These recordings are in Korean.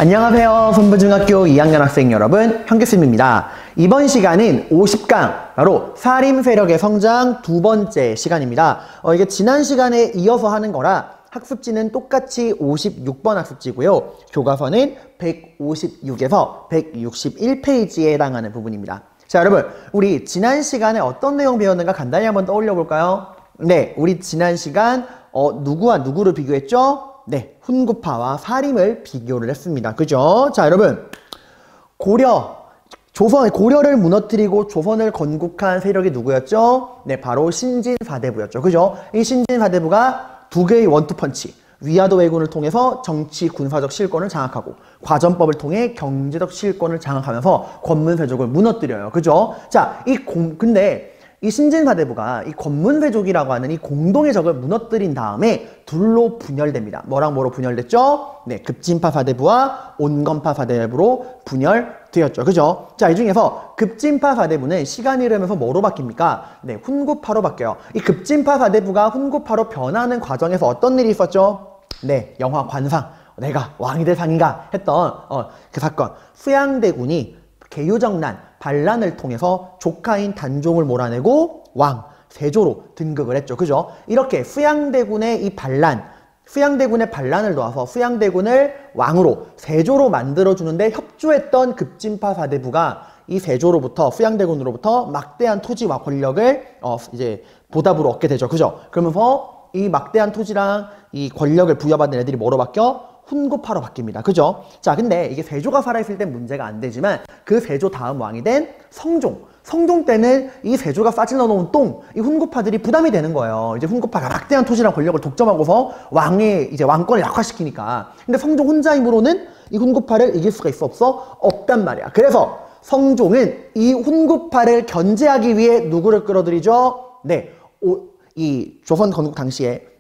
안녕하세요. 손부중학교 2학년 학생 여러분, 현기쌤입니다. 이번 시간은 50강, 바로 사림세력의 성장 두 번째 시간입니다. 이게 지난 시간에 이어서 하는 거라 학습지는 똑같이 56번 학습지고요. 교과서는 156에서 161페이지에 해당하는 부분입니다. 자, 여러분, 우리 지난 시간에 어떤 내용 배웠는가 간단히 한번 떠올려 볼까요? 네, 우리 지난 시간 누구와 누구를 비교했죠? 네, 훈구파와 사림을 비교를 했습니다. 그죠? 자, 여러분, 고려를 무너뜨리고 조선을 건국한 세력이 누구였죠? 네, 바로 신진사대부였죠. 그죠? 이 신진사대부가 두 개의 원투펀치, 위화도 왜군을 통해서 정치, 군사적 실권을 장악하고 과전법을 통해 경제적 실권을 장악하면서 권문세족을 무너뜨려요. 그죠? 자, 근데 이 신진사대부가 이 권문세족이라고 하는 이 공동의 적을 무너뜨린 다음에 둘로 분열됩니다. 뭐랑 뭐로 분열됐죠? 네, 급진파 사대부와 온건파 사대부로 분열되었죠. 그죠? 자, 이 중에서 급진파 사대부는 시간이 흐르면서 뭐로 바뀝니까? 네, 훈구파로 바뀌어요. 이 급진파 사대부가 훈구파로 변하는 과정에서 어떤 일이 있었죠? 네, 영화 관상, 내가 왕이 될 상인가 했던 그 사건. 수양대군이 개유정난, 반란을 통해서 조카인 단종을 몰아내고 왕, 세조로 등극을 했죠. 그죠? 이렇게 수양대군의 반란을 도와서 수양대군을 왕으로, 세조로 만들어주는데 협조했던 급진파 사대부가 이 세조로부터, 수양대군으로부터 막대한 토지와 권력을 이제 보답으로 얻게 되죠. 그죠? 그러면서 이 막대한 토지랑 이 권력을 부여받는 애들이 뭐로 바뀌어? 훈구파로 바뀝니다. 그죠? 자, 근데 이게 세조가 살아있을 땐 문제가 안 되지만 그 세조 다음 왕이 된 성종 때는 이 세조가 싸질러 놓은 이 훈구파들이 부담이 되는 거예요. 이제 훈구파가 막대한 토지랑 권력을 독점하고서 이제 왕권을 약화시키니까. 근데 성종 혼자 힘으로는 이 훈구파를 이길 수가 없어? 없단 말이야. 그래서 성종은 이 훈구파를 견제하기 위해 누구를 끌어들이죠? 네, 이 조선 건국 당시에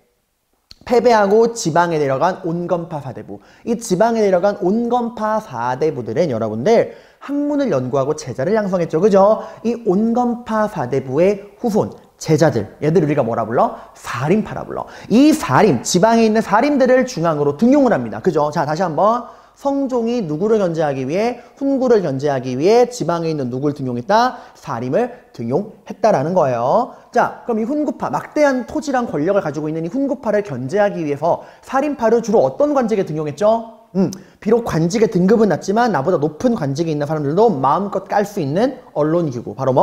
패배하고 지방에 내려간 온건파 사대부. 이 지방에 내려간 온건파 사대부들은 여러분들 학문을 연구하고 제자를 양성했죠. 그죠? 이 온건파 사대부의 후손, 제자들, 얘들 우리가 뭐라 불러? 사림파라 불러. 이 지방에 있는 사림들을 중앙으로 등용을 합니다. 그죠? 자, 다시 한번. 성종이 누구를 견제하기 위해, 훈구를 견제하기 위해 지방에 있는 누구를 등용했다? 사림을 등용했다라는 거예요. 자, 그럼 이 훈구파, 막대한 토지랑 권력을 가지고 있는 이 훈구파를 견제하기 위해서 사림파를 주로 어떤 관직에 등용했죠? 비록 관직의 등급은 낮지만 나보다 높은 관직에 있는 사람들도 마음껏 깔 수 있는 언론기구, 바로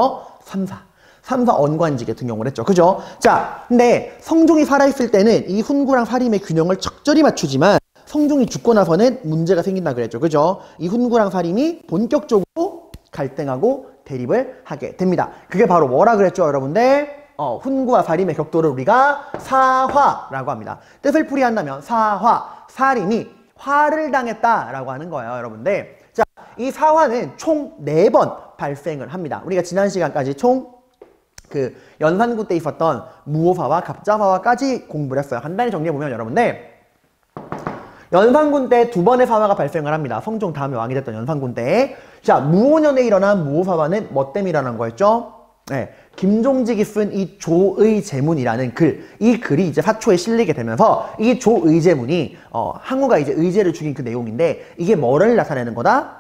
삼사 언관직에 등용을 했죠. 그죠? 자, 근데 성종이 살아있을 때는 이 훈구랑 사림의 균형을 적절히 맞추지만 성종이 죽고 나서는 문제가 생긴다 그랬죠. 그죠? 이 훈구랑 사림이 본격적으로 갈등하고 대립을 하게 됩니다. 그게 바로 뭐라 그랬죠, 여러분들? 훈구와 사림의 격돌을 우리가 사화라고 합니다. 뜻을 풀이한다면 사림이 화를 당했다라고 하는 거예요, 여러분들. 자, 이 사화는 총 4번 발생을 합니다. 우리가 지난 시간까지 총 연산군 때 있었던 무오사와 갑자사화까지 공부를 했어요. 간단히 정리해보면 여러분들, 연산군 때 2번의 사화가 발생을 합니다. 성종 다음에 왕이 됐던 연산군 때. 자, 무오년에 일어난 무오사화는 뭐 때문에 일어난 거였죠? 네, 김종직이 쓴 이 조의제문이라는 글, 이 글이 이제 사초에 실리게 되면서 이 조의제문이 항우가 이제 의제를 죽인 그 내용인데, 이게 뭐를 나타내는 거다?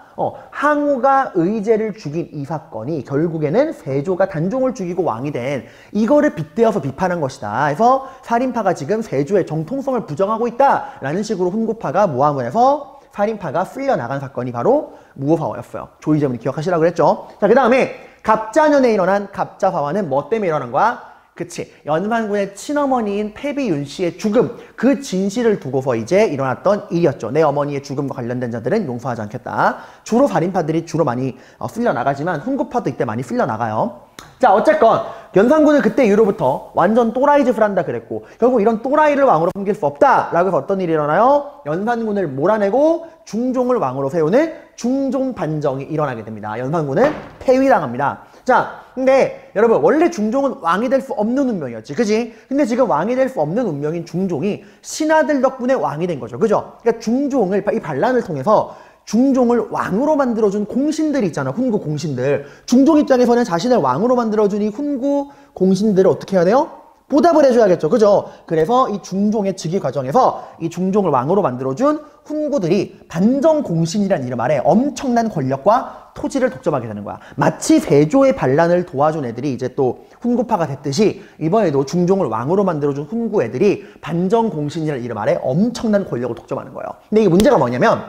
항우가 의제를 죽인 이 사건이 결국에는 세조가 단종을 죽이고 왕이 된 이거를 빗대어서 비판한 것이다. 그래서 사림파가 지금 세조의 정통성을 부정하고 있다라는 식으로 훈구파가 모함을 해서 사림파가 쓸려나간 사건이 바로 무오사화였어요. 조의제문이 기억하시라고 그랬죠. 자, 그 다음에 갑자년에 일어난 갑자사화는 뭐 때문에 일어난 거야? 그치, 연산군의 친어머니인 패비윤 씨의 죽음, 그 진실을 두고서 이제 일어났던 일이었죠. 내 어머니의 죽음과 관련된 자들은 용서하지 않겠다. 주로 사림파들이 주로 많이 쓸려나가지만 훈구파도 이때 많이 쓸려나가요. 자, 어쨌건 연산군은 그때 이후로부터 완전 또라이 짓을 한다 그랬고, 결국 이런 또라이를 왕으로 섬길 수 없다라고 해서 어떤 일이 일어나요? 연산군을 몰아내고 중종을 왕으로 세우는 중종반정이 일어나게 됩니다. 연산군은 폐위당합니다. 자, 근데 여러분, 원래 중종은 왕이 될 수 없는 운명이었지, 그지? 근데 지금 왕이 될 수 없는 운명인 중종이 신하들 덕분에 왕이 된 거죠. 그죠? 그러니까 중종을, 이 반란을 통해서 중종을 왕으로 만들어준 공신들이 있잖아. 훈구 공신들. 중종 입장에서는 자신을 왕으로 만들어준 이 훈구 공신들을 어떻게 해야 돼요? 보답을 해줘야겠죠. 그죠? 그래서 이 중종의 즉위 과정에서 이 중종을 왕으로 만들어준 훈구들이 반정공신이라는 이름 아래 엄청난 권력과 토지를 독점하게 되는 거야. 마치 세조의 반란을 도와준 애들이 이제 또 훈구파가 됐듯이 이번에도 중종을 왕으로 만들어준 훈구 애들이 반정공신이라는 이름 아래 엄청난 권력을 독점하는 거예요. 근데 이게 문제가 뭐냐면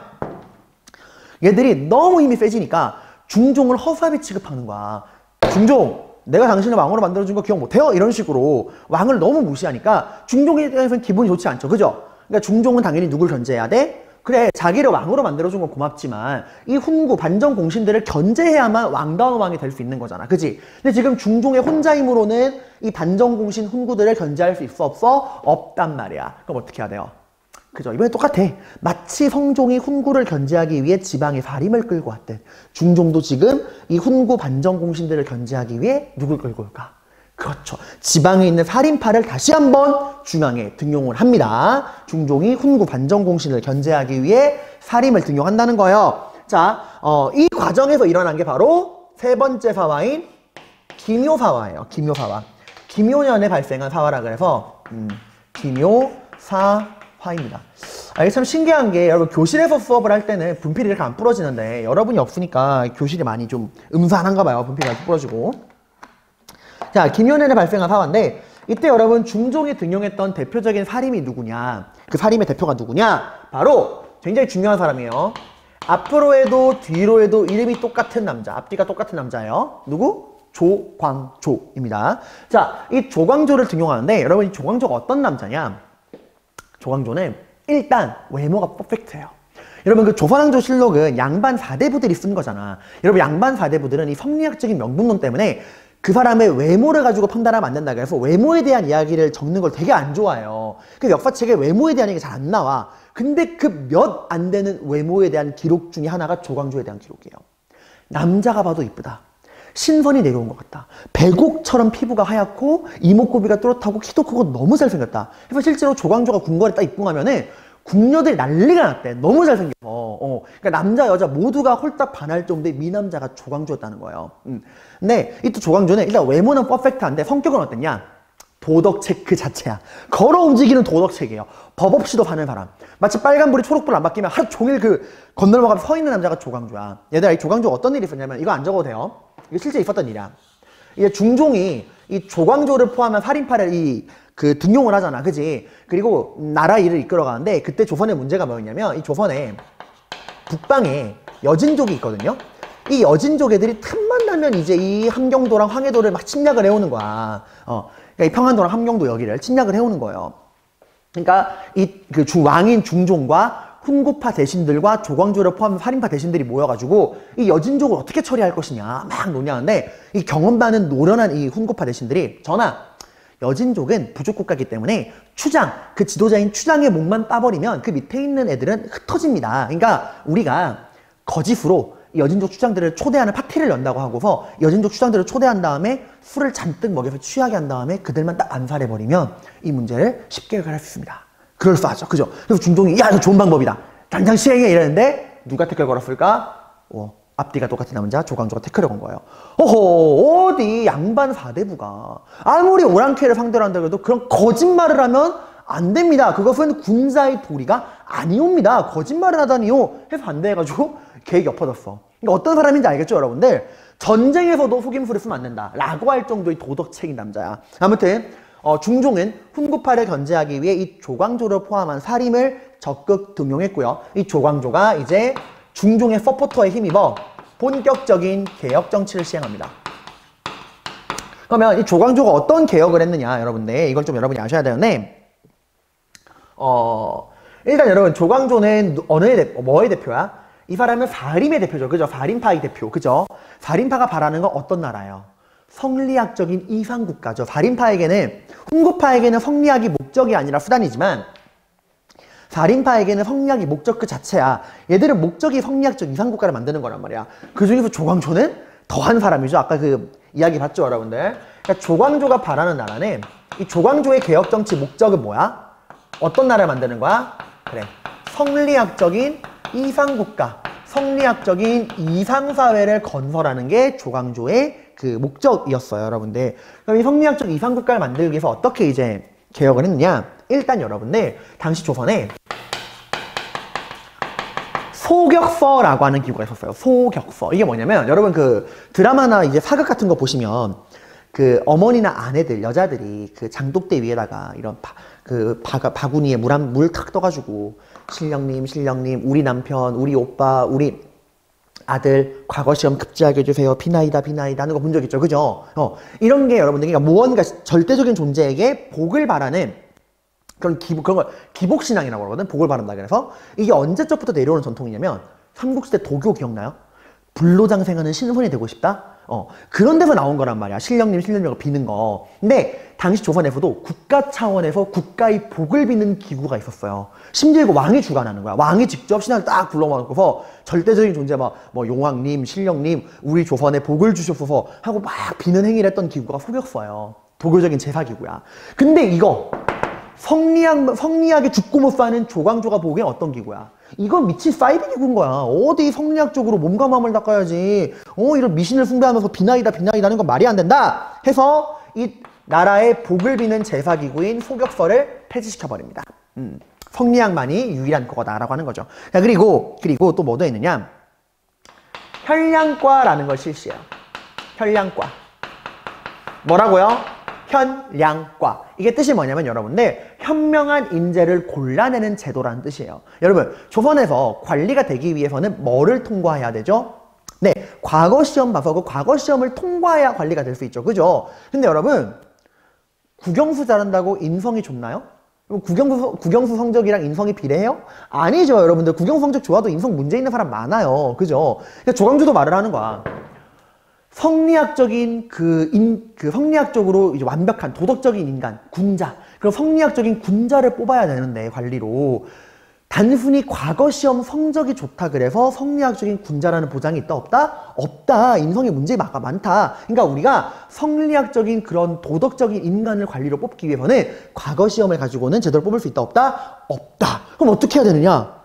얘들이 너무 힘이 세지니까 중종을 허수아비 취급하는 거야. 중종! 내가 당신을 왕으로 만들어준 거 기억 못해요? 이런 식으로 왕을 너무 무시하니까 중종에 대해서는 기분이 좋지 않죠. 그죠? 그러니까 중종은 당연히 누굴 견제해야 돼? 그래, 자기를 왕으로 만들어준 건 고맙지만 이 훈구, 반정 공신들을 견제해야만 왕다운 왕이 될 수 있는 거잖아. 그지? 근데 지금 중종의 혼자 힘으로는 이 반정 공신 훈구들을 견제할 수 있어? 없어? 없단 말이야. 그럼 어떻게 해야 돼요? 그죠? 이번에 똑같아. 마치 성종이 훈구를 견제하기 위해 지방의 사림을 끌고 왔듯 중종도 지금 이 훈구 반정공신들을 견제하기 위해 누굴 끌고 올까? 그렇죠. 지방에 있는 사림파를 다시 한번 중앙에 등용을 합니다. 중종이 훈구 반정공신을 견제하기 위해 사림을 등용한다는 거예요. 자, 이 과정에서 일어난 게 바로 세 번째 사화인 기묘사화예요. 기묘사화. 기묘년에 발생한 사화라 그래서 기묘사화입니다. 이게 참 신기한 게 여러분 교실에서 수업을 할 때는 분필이 이렇게 안 부러지는데 여러분이 없으니까 교실이 많이 좀 음산한가 봐요. 분필이 이렇게 부러지고. 자, 기묘년에 발생한 사화인데 이때 여러분 중종이 등용했던 대표적인 사림이 누구냐? 그 사림의 대표가 누구냐? 바로 굉장히 중요한 사람이에요. 앞으로 해도 뒤로 해도 이름이 똑같은 남자. 앞뒤가 똑같은 남자예요. 누구? 조광조입니다. 자, 이 조광조를 등용하는데 여러분 이 조광조가 어떤 남자냐? 조광조는 일단 외모가 퍼펙트해요. 여러분 그 조선왕조실록은 양반 4대부들이 쓴 거잖아. 여러분 양반 4대부들은 이 성리학적인 명분론 때문에 그 사람의 외모를 가지고 판단하면 안 된다. 그래서 외모에 대한 이야기를 적는 걸 되게 안 좋아해요. 그 역사책에 외모에 대한 얘기 잘 안 나와. 근데 그 몇 안 되는 외모에 대한 기록 중에 하나가 조광조에 대한 기록이에요. 남자가 봐도 이쁘다. 신선이 내려온 것 같다. 배곡처럼 피부가 하얗고 이목구비가 뚜렷하고 키도 크고 너무 잘생겼다. 그래서 실제로 조광조가 궁궐에 딱 입궁하면은 궁녀들이 난리가 났대. 너무 잘생겨서. 그러니까 남자 여자 모두가 홀딱 반할 정도의 미남자가 조광조였다는 거예요. 근데 이때 조광조는 일단 외모는 퍼펙트한데 성격은 어땠냐? 도덕책 그 자체야. 걸어 움직이는 도덕책이에요. 법 없이도 사는 사람. 마치 빨간불이 초록불 안 바뀌면 하루 종일 그 건널목앞에 서 있는 남자가 조광조야. 얘들아 이 조광조가 어떤 일이 있었냐면 이거 안 적어도 돼요. 이게 실제 있었던 일이야. 이게 중종이 이 조광조를 포함한 살인파를 그 등용을 하잖아. 그지? 그리고 나라 일을 이끌어가는데 그때 조선의 문제가 뭐였냐면 이 조선에 북방에 여진족이 있거든요. 이 여진족 애들이 틈만 나면 이제 이 함경도랑 황해도를 막 침략을 해오는 거야. 그러니까 이 평안도랑 함경도 여기를 침략을 해오는 거예요. 그러니까 이 그 왕인 중종과 훈구파 대신들과 조광조를 포함한 살인파 대신들이 모여가지고 이 여진족을 어떻게 처리할 것이냐 막 논의하는데 이 경험 많은 노련한 이 훈구파 대신들이 전하 여진족은 부족국가이기 때문에 추장, 그 지도자인 추장의 목만 따버리면 그 밑에 있는 애들은 흩어집니다. 그러니까 우리가 거짓으로 여진족 추장들을 초대하는 파티를 연다고 하고서 여진족 추장들을 초대한 다음에 술을 잔뜩 먹여서 취하게 한 다음에 그들만 딱 암살해버리면 이 문제를 쉽게 해결할 수 있습니다. 그럴싸하죠. 그죠? 그래서 중종이 야 이거 좋은 방법이다. 당장 시행해 이랬는데 누가 태클 걸었을까? 앞뒤가 똑같은 남자 조광조가 태클을 건 거예요. 어디 양반 4대부가 아무리 오랑캐를 상대로 한다고 해도 그런 거짓말을 하면 안 됩니다. 그것은 군사의 도리가 아니옵니다. 거짓말을 하다니요 해서 반대해가지고 계획이 엎어졌어. 그러니까 어떤 사람인지 알겠죠 여러분들? 전쟁에서도 속임수를 쓰면 안 된다 라고 할 정도의 도덕책인 남자야. 아무튼 중종은 훈구파를 견제하기 위해 이 조광조를 포함한 사림을 적극 등용했고요. 이 조광조가 이제 중종의 서포터에 힘입어 본격적인 개혁 정치를 시행합니다. 그러면 이 조광조가 어떤 개혁을 했느냐 여러분들 이걸 좀 여러분이 아셔야 되는데 일단 여러분 조광조는 뭐의 대표야? 이 사람은 사림의 대표죠. 그죠? 사림파의 대표. 그죠? 사림파가 바라는 건 어떤 나라예요? 성리학적인 이상국가죠. 사림파에게는 훈구파에게는 성리학이 목적이 아니라 수단이지만 사림파에게는 성리학이 목적 그 자체야. 얘들은 목적이 성리학적 이상국가를 만드는 거란 말이야. 그 중에서 조광조는 더한 사람이죠. 아까 그 이야기 봤죠 여러분들? 그러니까 조광조가 바라는 나라는 이 조광조의 개혁정치 목적은 뭐야? 어떤 나라를 만드는 거야? 그래, 성리학적인 이상국가, 성리학적인 이상사회를 건설하는 게 조광조의 그 목적이었어요, 여러분들. 그럼 이 성리학적 이상국가를 만들기 위해서 어떻게 이제 개혁을 했느냐? 일단 여러분들 당시 조선에 소격서라고 하는 기구가 있었어요. 소격서. 이게 뭐냐면 여러분 그 드라마나 이제 사극 같은 거 보시면 그 어머니나 아내들, 여자들이 그 장독대 위에다가 이런 바구니에 물 탁 떠가지고 신령님, 신령님, 우리 남편, 우리 오빠, 우리 아들 과거 시험 급제하게 해주세요. 비나이다, 비나이다 하는 거 본 적 있죠, 그죠? 이런 게 여러분들 그러니까 무언가 절대적인 존재에게 복을 바라는 그런 걸 기복신앙이라고 그러거든. 복을 바란다 그래서 이게 언제적부터 내려오는 전통이냐면 삼국시대 도교 기억나요? 불로장생하는 신선이 되고 싶다? 그런 데서 나온 거란 말이야. 신령님, 신령님을 비는 거. 근데 당시 조선에서도 국가 차원에서 국가의 복을 비는 기구가 있었어요. 심지어 이거 왕이 주관하는 거야. 왕이 직접 신하를 딱 불러모아놓고서 절대적인 존재 뭐 용왕님, 신령님, 우리 조선에 복을 주시옵소서 하고 막 비는 행위를 했던 기구가 소격서예요. 도교적인 제사기구야. 근데 이거 성리학에 죽고 못 사는 조광조가 보기엔 어떤 기구야? 이건 미친 사이비 기구인 거야. 어디 성리학적으로 몸과 마음을 닦아야지. 이런 미신을 숭배하면서 비나이다 비나이다 하는 건 말이 안 된다 해서 이 나라의 복을 비는 제사기구인 소격서를 폐지시켜버립니다. 성리학만이 유일한 그거다라고 하는 거죠. 자, 그리고 또 뭐도 있느냐? 현량과라는 걸 실시해요. 현량과. 뭐라고요? 현량과. 이게 뜻이 뭐냐면 여러분들 현명한 인재를 골라내는 제도라는 뜻이에요. 여러분 조선에서 관리가 되기 위해서는 뭐를 통과해야 되죠? 네, 과거 시험 봐서 그 과거 시험을 통과해야 관리가 될 수 있죠. 그죠? 근데 여러분 국영수 잘한다고 인성이 좋나요? 국영수 성적이랑 인성이 비례해요? 아니죠. 여러분들 국영수 성적 좋아도 인성 문제 있는 사람 많아요. 그죠? 그러니까 조광조도 말을 하는 거야. 성리학적인 성리학적으로 이제 완벽한 도덕적인 인간, 군자. 그럼 성리학적인 군자를 뽑아야 되는데 관리로 단순히 과거 시험 성적이 좋다 그래서 성리학적인 군자라는 보장이 있다 없다? 없다. 인성의 문제가 많다. 그러니까 우리가 성리학적인 그런 도덕적인 인간을 관리로 뽑기 위해서는 과거 시험을 가지고는 제대로 뽑을 수 있다 없다? 없다. 그럼 어떻게 해야 되느냐?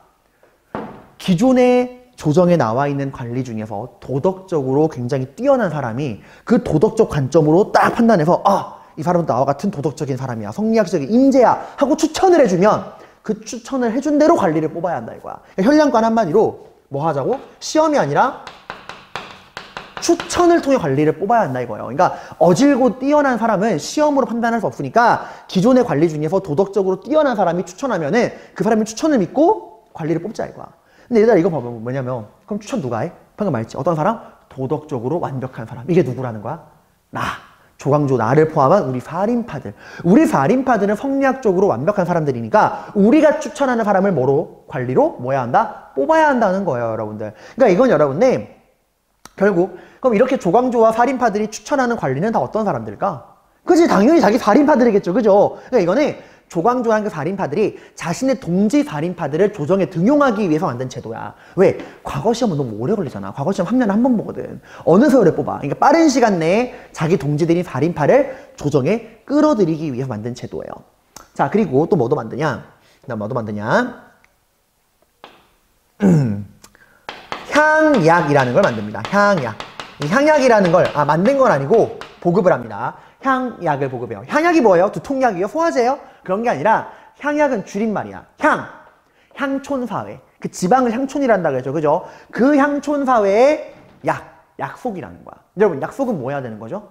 기존의 조정에 나와 있는 관리 중에서 도덕적으로 굉장히 뛰어난 사람이 그 도덕적 관점으로 딱 판단해서 이 사람은 나와 같은 도덕적인 사람이야. 성리학적인 인재야. 하고 추천을 해주면 그 추천을 해준 대로 관리를 뽑아야 한다 이거야. 그러니까 현량관 한마디로 뭐 하자고? 시험이 아니라 추천을 통해 관리를 뽑아야 한다 이거예요. 그러니까 어질고 뛰어난 사람은 시험으로 판단할 수 없으니까 기존의 관리 중에서 도덕적으로 뛰어난 사람이 추천하면은 그 사람이 추천을 믿고 관리를 뽑자 이거야. 근데 얘들아 이거 봐봐. 뭐냐면 그럼 추천 누가 해? 방금 말했지. 어떤 사람? 도덕적으로 완벽한 사람. 이게 누구라는 거야? 나. 조광조 나를 포함한 우리 사림파들. 우리 사림파들은 성리학적으로 완벽한 사람들이니까 우리가 추천하는 사람을 뭐로? 관리로 뭐 해야 한다? 뽑아야 한다는 거예요, 여러분들. 그러니까 이건 여러분들 결국 그럼 이렇게 조광조와 사림파들이 추천하는 관리는 다 어떤 사람들일까? 그치? 당연히 자기 사림파들이겠죠. 그죠? 그러니까 이거는 조광조랑 그 사림파들이 자신의 동지 사림파들을 조정에 등용하기 위해서 만든 제도야. 왜? 과거 시험은 너무 오래 걸리잖아. 과거 시험 3년에 한 번 보거든. 어느 세월에 뽑아. 그러니까 빠른 시간 내에 자기 동지들인 사림파를 조정에 끌어들이기 위해서 만든 제도예요. 자, 그리고 또 뭐도 만드냐? 그다음 뭐도 만드냐? 향약이라는 걸 만듭니다. 향약. 이 향약이라는 걸 만든 건 아니고 보급을 합니다. 향약을 보급해요. 향약이 뭐예요? 두통약이요? 소화제요? 그런 게 아니라 향약은 줄임말이야. 향촌사회. 그 지방을 향촌이란다 그랬죠. 그죠? 그 향촌사회의 약속이라는 거야. 여러분, 약속은 뭐 해야 되는 거죠?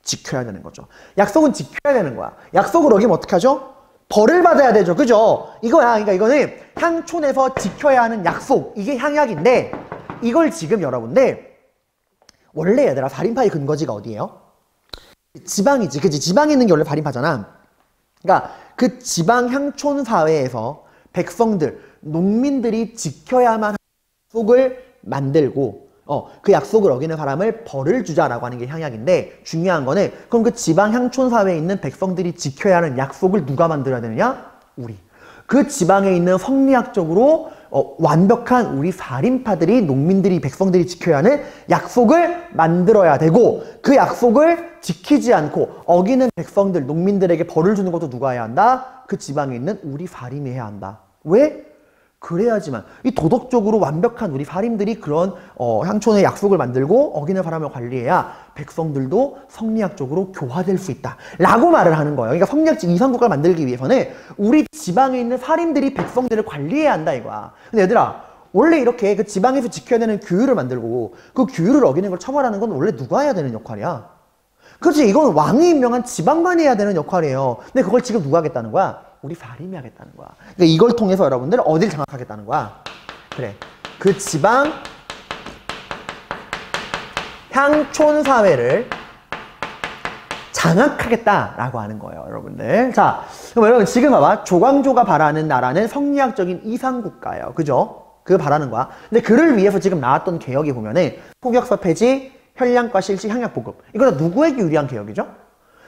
지켜야 되는 거죠. 약속은 지켜야 되는 거야. 약속을 어기면 어떻게 하죠? 벌을 받아야 되죠. 그죠? 이거야. 그러니까 이거는 향촌에서 지켜야 하는 약속. 이게 향약인데 이걸 지금 여러분들 원래 얘들아 사림파의 근거지가 어디예요? 지방이지. 그치? 지방에 있는 게 원래 사림파잖아. 그러니까 그 지방 향촌 사회에서 백성들, 농민들이 지켜야만 하는 약속을 만들고 그 약속을 어기는 사람을 벌을 주자라고 하는 게 향약인데 중요한 거는 그럼 그 지방 향촌 사회에 있는 백성들이 지켜야 하는 약속을 누가 만들어야 되느냐? 우리. 그 지방에 있는 성리학적으로 완벽한 우리 사림파들이 농민들이 백성들이 지켜야 하는 약속을 만들어야 되고 그 약속을 지키지 않고 어기는 백성들 농민들에게 벌을 주는 것도 누가 해야 한다? 그 지방에 있는 우리 사림이 해야 한다. 왜? 그래야지만 이 도덕적으로 완벽한 우리 사림들이 그런 향촌의 약속을 만들고 어기는 바람을 관리해야 백성들도 성리학적으로 교화될 수 있다 라고 말을 하는 거예요. 그러니까 성리학적 이상국가를 만들기 위해서는 우리 지방에 있는 사림들이 백성들을 관리해야 한다 이거야. 근데 얘들아 원래 이렇게 그 지방에서 지켜야 되는 규율을 만들고 그 규율을 어기는 걸 처벌하는 건 원래 누가 해야 되는 역할이야? 그렇지, 이건 왕이 임명한 지방관이 해야 되는 역할이에요. 근데 그걸 지금 누가 하겠다는 거야? 우리 사림이 하겠다는 거야. 그러니까 이걸 통해서 여러분들 어딜 장악하겠다는 거야? 그래, 그 지방 향촌 사회를 장악하겠다라고 하는 거예요, 여러분들. 자, 그럼 여러분 지금 봐봐. 조광조가 바라는 나라는 성리학적인 이상국가예요. 그죠? 그거 바라는 거야. 근데 그를 위해서 지금 나왔던 개혁이 보면은 폭역사 폐지, 현량과 실시, 향약 보급. 이거 다 누구에게 유리한 개혁이죠?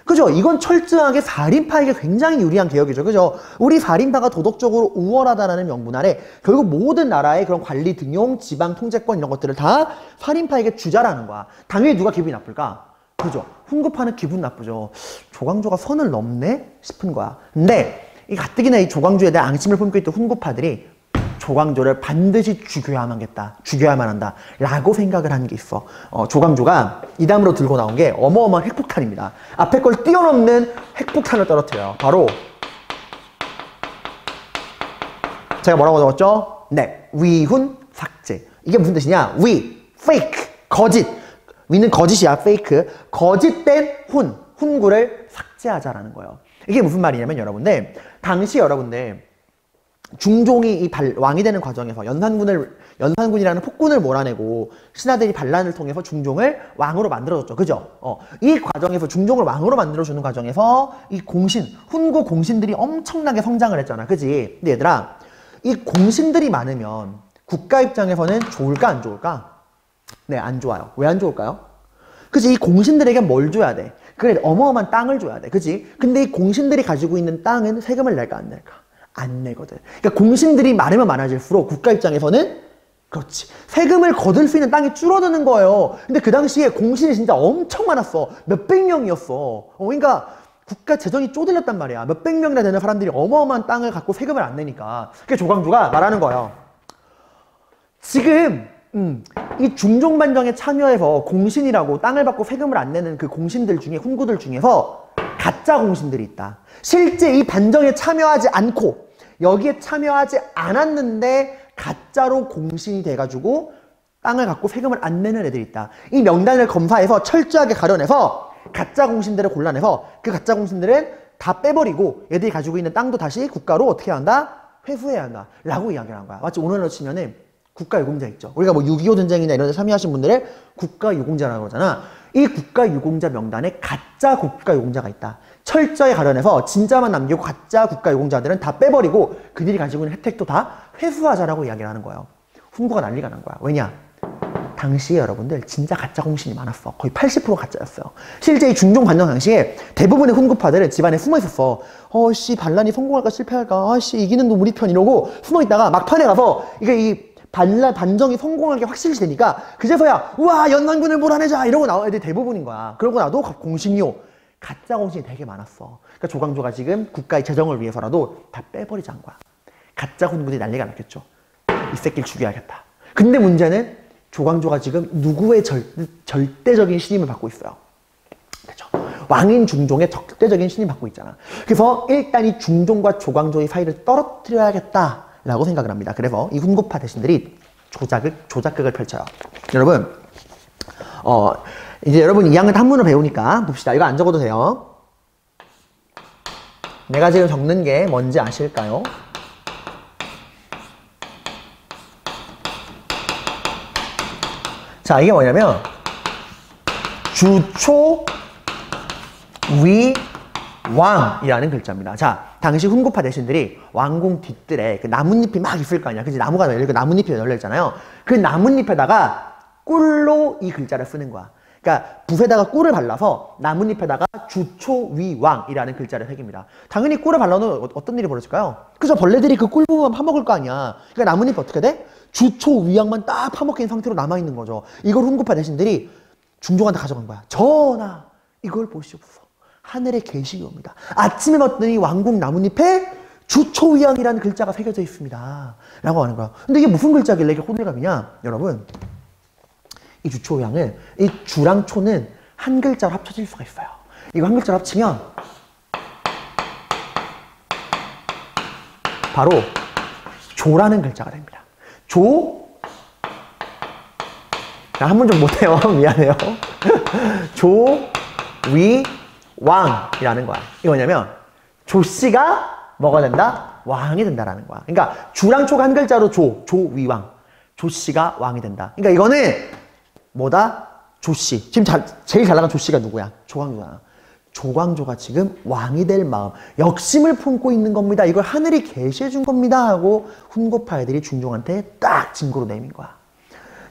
그죠? 이건 철저하게 사림파에게 굉장히 유리한 개혁이죠. 그죠? 우리 사림파가 도덕적으로 우월하다라는 명분 아래 결국 모든 나라의 그런 관리 등용, 지방 통제권 이런 것들을 다 사림파에게 주자라는 거야. 당연히 누가 기분이 나쁠까? 그죠? 훈구파는 기분 나쁘죠. 조광조가 선을 넘네? 싶은 거야. 근데 이 가뜩이나 이 조광조에 대한 앙심을 품고 있던 훈구파들이 조광조를 반드시 죽여야만 한다 라고 생각을 한 게 있어. 조광조가 이담으로 들고 나온 게 어마어마한 핵폭탄입니다. 앞에 걸 뛰어넘는 핵폭탄을 떨어뜨려요. 바로 제가 뭐라고 적었죠? 네, 위훈 삭제. 이게 무슨 뜻이냐? 위, fake, 거짓. 위는 거짓이야, fake. 거짓된 훈구를 삭제하자라는 거예요. 이게 무슨 말이냐면 여러분들, 당시 여러분들 중종이 왕이 되는 과정에서 연산군이라는 폭군을 몰아내고 신하들이 반란을 통해서 중종을 왕으로 만들어줬죠. 그죠? 이 과정에서 중종을 왕으로 만들어주는 과정에서 이 훈구 공신들이 엄청나게 성장을 했잖아. 그지? 근데 얘들아, 이 공신들이 많으면 국가 입장에서는 좋을까 안 좋을까? 네, 안 좋아요. 왜 안 좋을까요? 그치? 이 공신들에게 뭘 줘야 돼? 그래, 어마어마한 땅을 줘야 돼. 그치? 근데 이 공신들이 가지고 있는 땅은 세금을 낼까 안 낼까? 안 내거든. 그러니까 공신들이 많으면 많아질수록 국가 입장에서는 그렇지, 세금을 거둘 수 있는 땅이 줄어드는 거예요. 근데 그 당시에 공신이 진짜 엄청 많았어. 몇백 명이었어. 그러니까 국가 재정이 쪼들렸단 말이야. 몇백 명이나 되는 사람들이 어마어마한 땅을 갖고 세금을 안 내니까. 그게 조광조가 말하는 거예요. 지금 이 중종반정에 참여해서 공신이라고 땅을 받고 세금을 안 내는 그 공신들 중에, 훈구들 중에서 가짜 공신들이 있다. 실제 이 반정에 참여하지 않고 여기에 참여하지 않았는데 가짜로 공신이 돼가지고 땅을 갖고 세금을 안 내는 애들이 있다. 이 명단을 검사해서 철저하게 가려내서 가짜 공신들을 골라내서 그 가짜 공신들은 다 빼버리고 얘들이 가지고 있는 땅도 다시 국가로 어떻게 해야 한다? 회수해야 한다 라고 이야기를 한 거야. 마치 오늘로 치면은 국가유공자 있죠. 우리가 뭐 6.25 전쟁이나 이런 데 참여하신 분들을 국가유공자라고 하잖아. 이 국가유공자 명단에 가짜 국가유공자가 있다. 철저히 가려내서 진짜만 남기고 가짜 국가유공자들은 다 빼버리고 그들이 가지고 있는 혜택도 다 회수하자라고 이야기를 하는 거예요. 훈구가 난리가 난 거야. 왜냐? 당시에 여러분들 진짜 가짜 공신이 많았어. 거의 80% 가짜였어요. 실제 이 중종 반정 당시에 대부분의 훈구파들은 집안에 숨어 있었어. 반란이 성공할까 실패할까? 이기는 놈 우리 편 이러고 숨어 있다가 막판에 가서 이게 반정이 성공한 게 확실시 되니까 그제서야 우와 연산군을 몰아내자 이러고 나온 애들이 대부분인 거야. 그러고 나도 공신이요. 가짜 공신이 되게 많았어. 그러니까 조광조가 지금 국가의 재정을 위해서라도 다 빼버리자는 거야. 가짜 훈구들이 난리가 났겠죠. 이 새끼를 죽여야겠다. 근데 문제는 조광조가 지금 누구의 절대적인 신임을 받고 있어요. 그렇죠? 왕인 중종의 절대적인 신임 받고 있잖아. 그래서 일단 이 중종과 조광조의 사이를 떨어뜨려야겠다 라고 생각을 합니다. 그래서 이 훈구파 대신들이 조작극을 펼쳐요. 여러분, 이제 여러분 2학년 한문을 배우니까 봅시다. 이거 안 적어도 돼요. 내가 지금 적는 게 뭔지 아실까요? 자, 이게 뭐냐면 주초 위 왕이라는 글자입니다. 자, 당시 훈구파 대신들이 왕궁 뒤뜰에 그 나뭇잎이 막 있을 거 아니야. 그치? 나무가 열리고 나뭇잎이 열려있잖아요. 그 나뭇잎에다가 꿀로 이 글자를 쓰는 거야. 그러니까 붓에다가 꿀을 발라서 나뭇잎에다가 주초위왕이라는 글자를 새깁니다. 당연히 꿀을 발라놓으면 어떤 일이 벌어질까요? 그죠? 벌레들이 그 꿀 부분만 파먹을 거 아니야. 그러니까 나뭇잎이 어떻게 돼? 주초위왕만 딱 파먹힌 상태로 남아있는 거죠. 이걸 훈구파 대신들이 중종한테 가져간 거야. 전하, 이걸 보시옵소서. 하늘에 계시옵니다. 아침에 봤더니 왕궁 나뭇잎에 주초위양이라는 글자가 새겨져 있습니다. 라고 하는 거야. 근데 이게 무슨 글자길래 이게 호들갑이냐? 여러분, 이 주초위양을, 이 주랑 초는 한 글자로 합쳐질 수가 있어요. 이거 한 글자로 합치면 바로 조라는 글자가 됩니다. 조, 한 번 좀 못해요. 미안해요. 조, 위, 왕이라는 거야. 이거 뭐냐면 조씨가 뭐가 된다? 왕이 된다라는 거야. 그러니까 주랑 초가 한 글자로 조, 위, 왕. 조씨가 왕이 된다. 그러니까 이거는 뭐다? 조씨. 지금 제일 잘 나간 조씨가 누구야? 조광조야. 조광조가 지금 왕이 될 마음, 역심을 품고 있는 겁니다. 이걸 하늘이 계시해 준 겁니다. 하고 훈고파 애들이 중종한테 딱 증거로 내민 거야.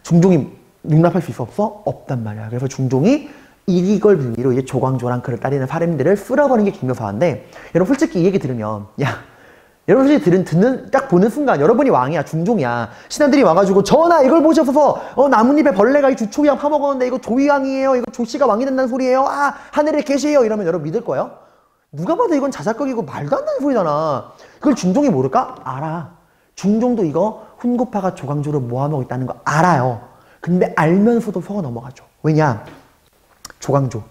중종이 용납할 수 있어? 없어? 없단 말이야. 그래서 중종이 이걸 빌미로 이제 조광조랑 그를 따르는 사람들을 쓸어버리는 게 김효사인데, 여러분 솔직히 이 얘기 들으면, 여러분 솔직히 딱 보는 순간 여러분이 왕이야, 중종이야. 신하들이 와가지고 전하 이걸 보셔서 나뭇잎에 벌레가 이 주초위양 파먹었는데 이거 조위왕이에요. 이거 조씨가 왕이 된다는 소리예요. 아, 하늘에 계시에요. 이러면 여러분 믿을 거예요? 누가 봐도 이건 자작극이고 말도 안 되는 소리잖아. 그걸 중종이 모를까? 알아. 중종도 이거 훈고파가 조광조를 모함하고 있다는 거 알아요. 근데 알면서도 속아 넘어가죠. 왜냐? 조광조,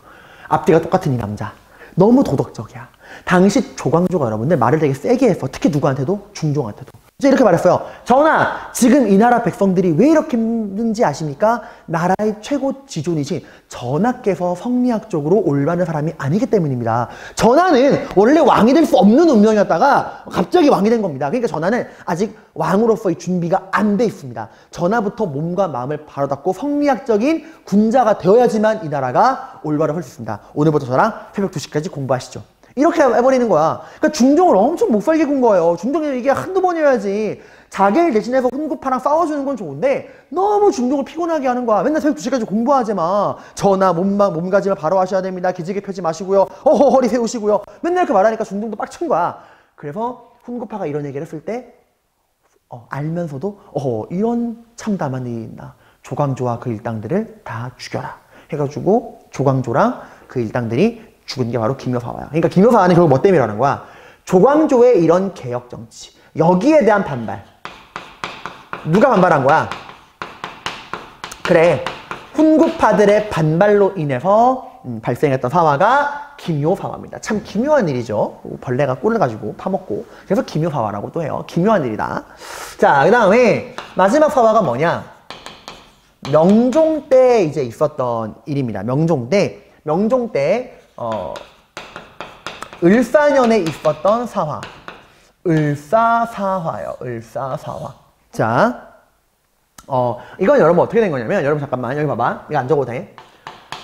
앞뒤가 똑같은 이 남자 너무 도덕적이야. 당시 조광조가 여러분들 말을 되게 세게 했어. 특히 누구한테도? 중종한테도. 이제 이렇게 말했어요. 전하, 지금 이 나라 백성들이 왜 이렇게 힘든지 아십니까? 나라의 최고 지존이신 전하께서 성리학적으로 올바른 사람이 아니기 때문입니다. 전하는 원래 왕이 될 수 없는 운명이었다가 갑자기 왕이 된 겁니다. 그러니까 전하는 아직 왕으로서의 준비가 안 돼 있습니다. 전하부터 몸과 마음을 바로잡고 성리학적인 군자가 되어야지만 이 나라가 올바로 할 수 있습니다. 오늘부터 저랑 새벽 2시까지 공부하시죠. 이렇게 해버리는 거야. 그러니까 중종을 엄청 못 살게 군 거예요. 중종이 이게 한두 번이어야지. 자기를 대신해서 훈구파랑 싸워주는 건 좋은데 너무 중종을 피곤하게 하는 거야. 맨날 새벽 2시까지 공부하지 마. 전하 몸가짐을 바로 하셔야 됩니다. 기지개 펴지 마시고요. 허리 세우시고요. 맨날 이렇게 말하니까 중종도 빡친 거야. 그래서 훈구파가 이런 얘기를 했을 때 알면서도 이런 참담한 일이 있나. 조광조와 그 일당들을 다 죽여라. 해가지고 조광조랑 그 일당들이 죽은 게 바로 김효사와요. 그러니까 김효사는 결국 뭐 때문에 일어난 거야? 조광조의 이런 개혁 정치, 여기에 대한 반발. 누가 반발한 거야? 그래, 훈구파들의 반발로 인해서 발생했던 사화가 김효사화입니다. 참 기묘한 일이죠. 벌레가 꿀을 가지고 파먹고. 그래서 김효사화라고 또 해요. 기묘한 일이다. 자, 그 다음에 마지막 사화가 뭐냐? 명종 때 이제 있었던 일입니다. 명종 때 을사년에 있었던 사화. 을사사화요. 을사사화. 자, 이건 여러분 어떻게 된 거냐면, 여러분 잠깐만, 여기 봐봐. 이거 안 적어도 돼.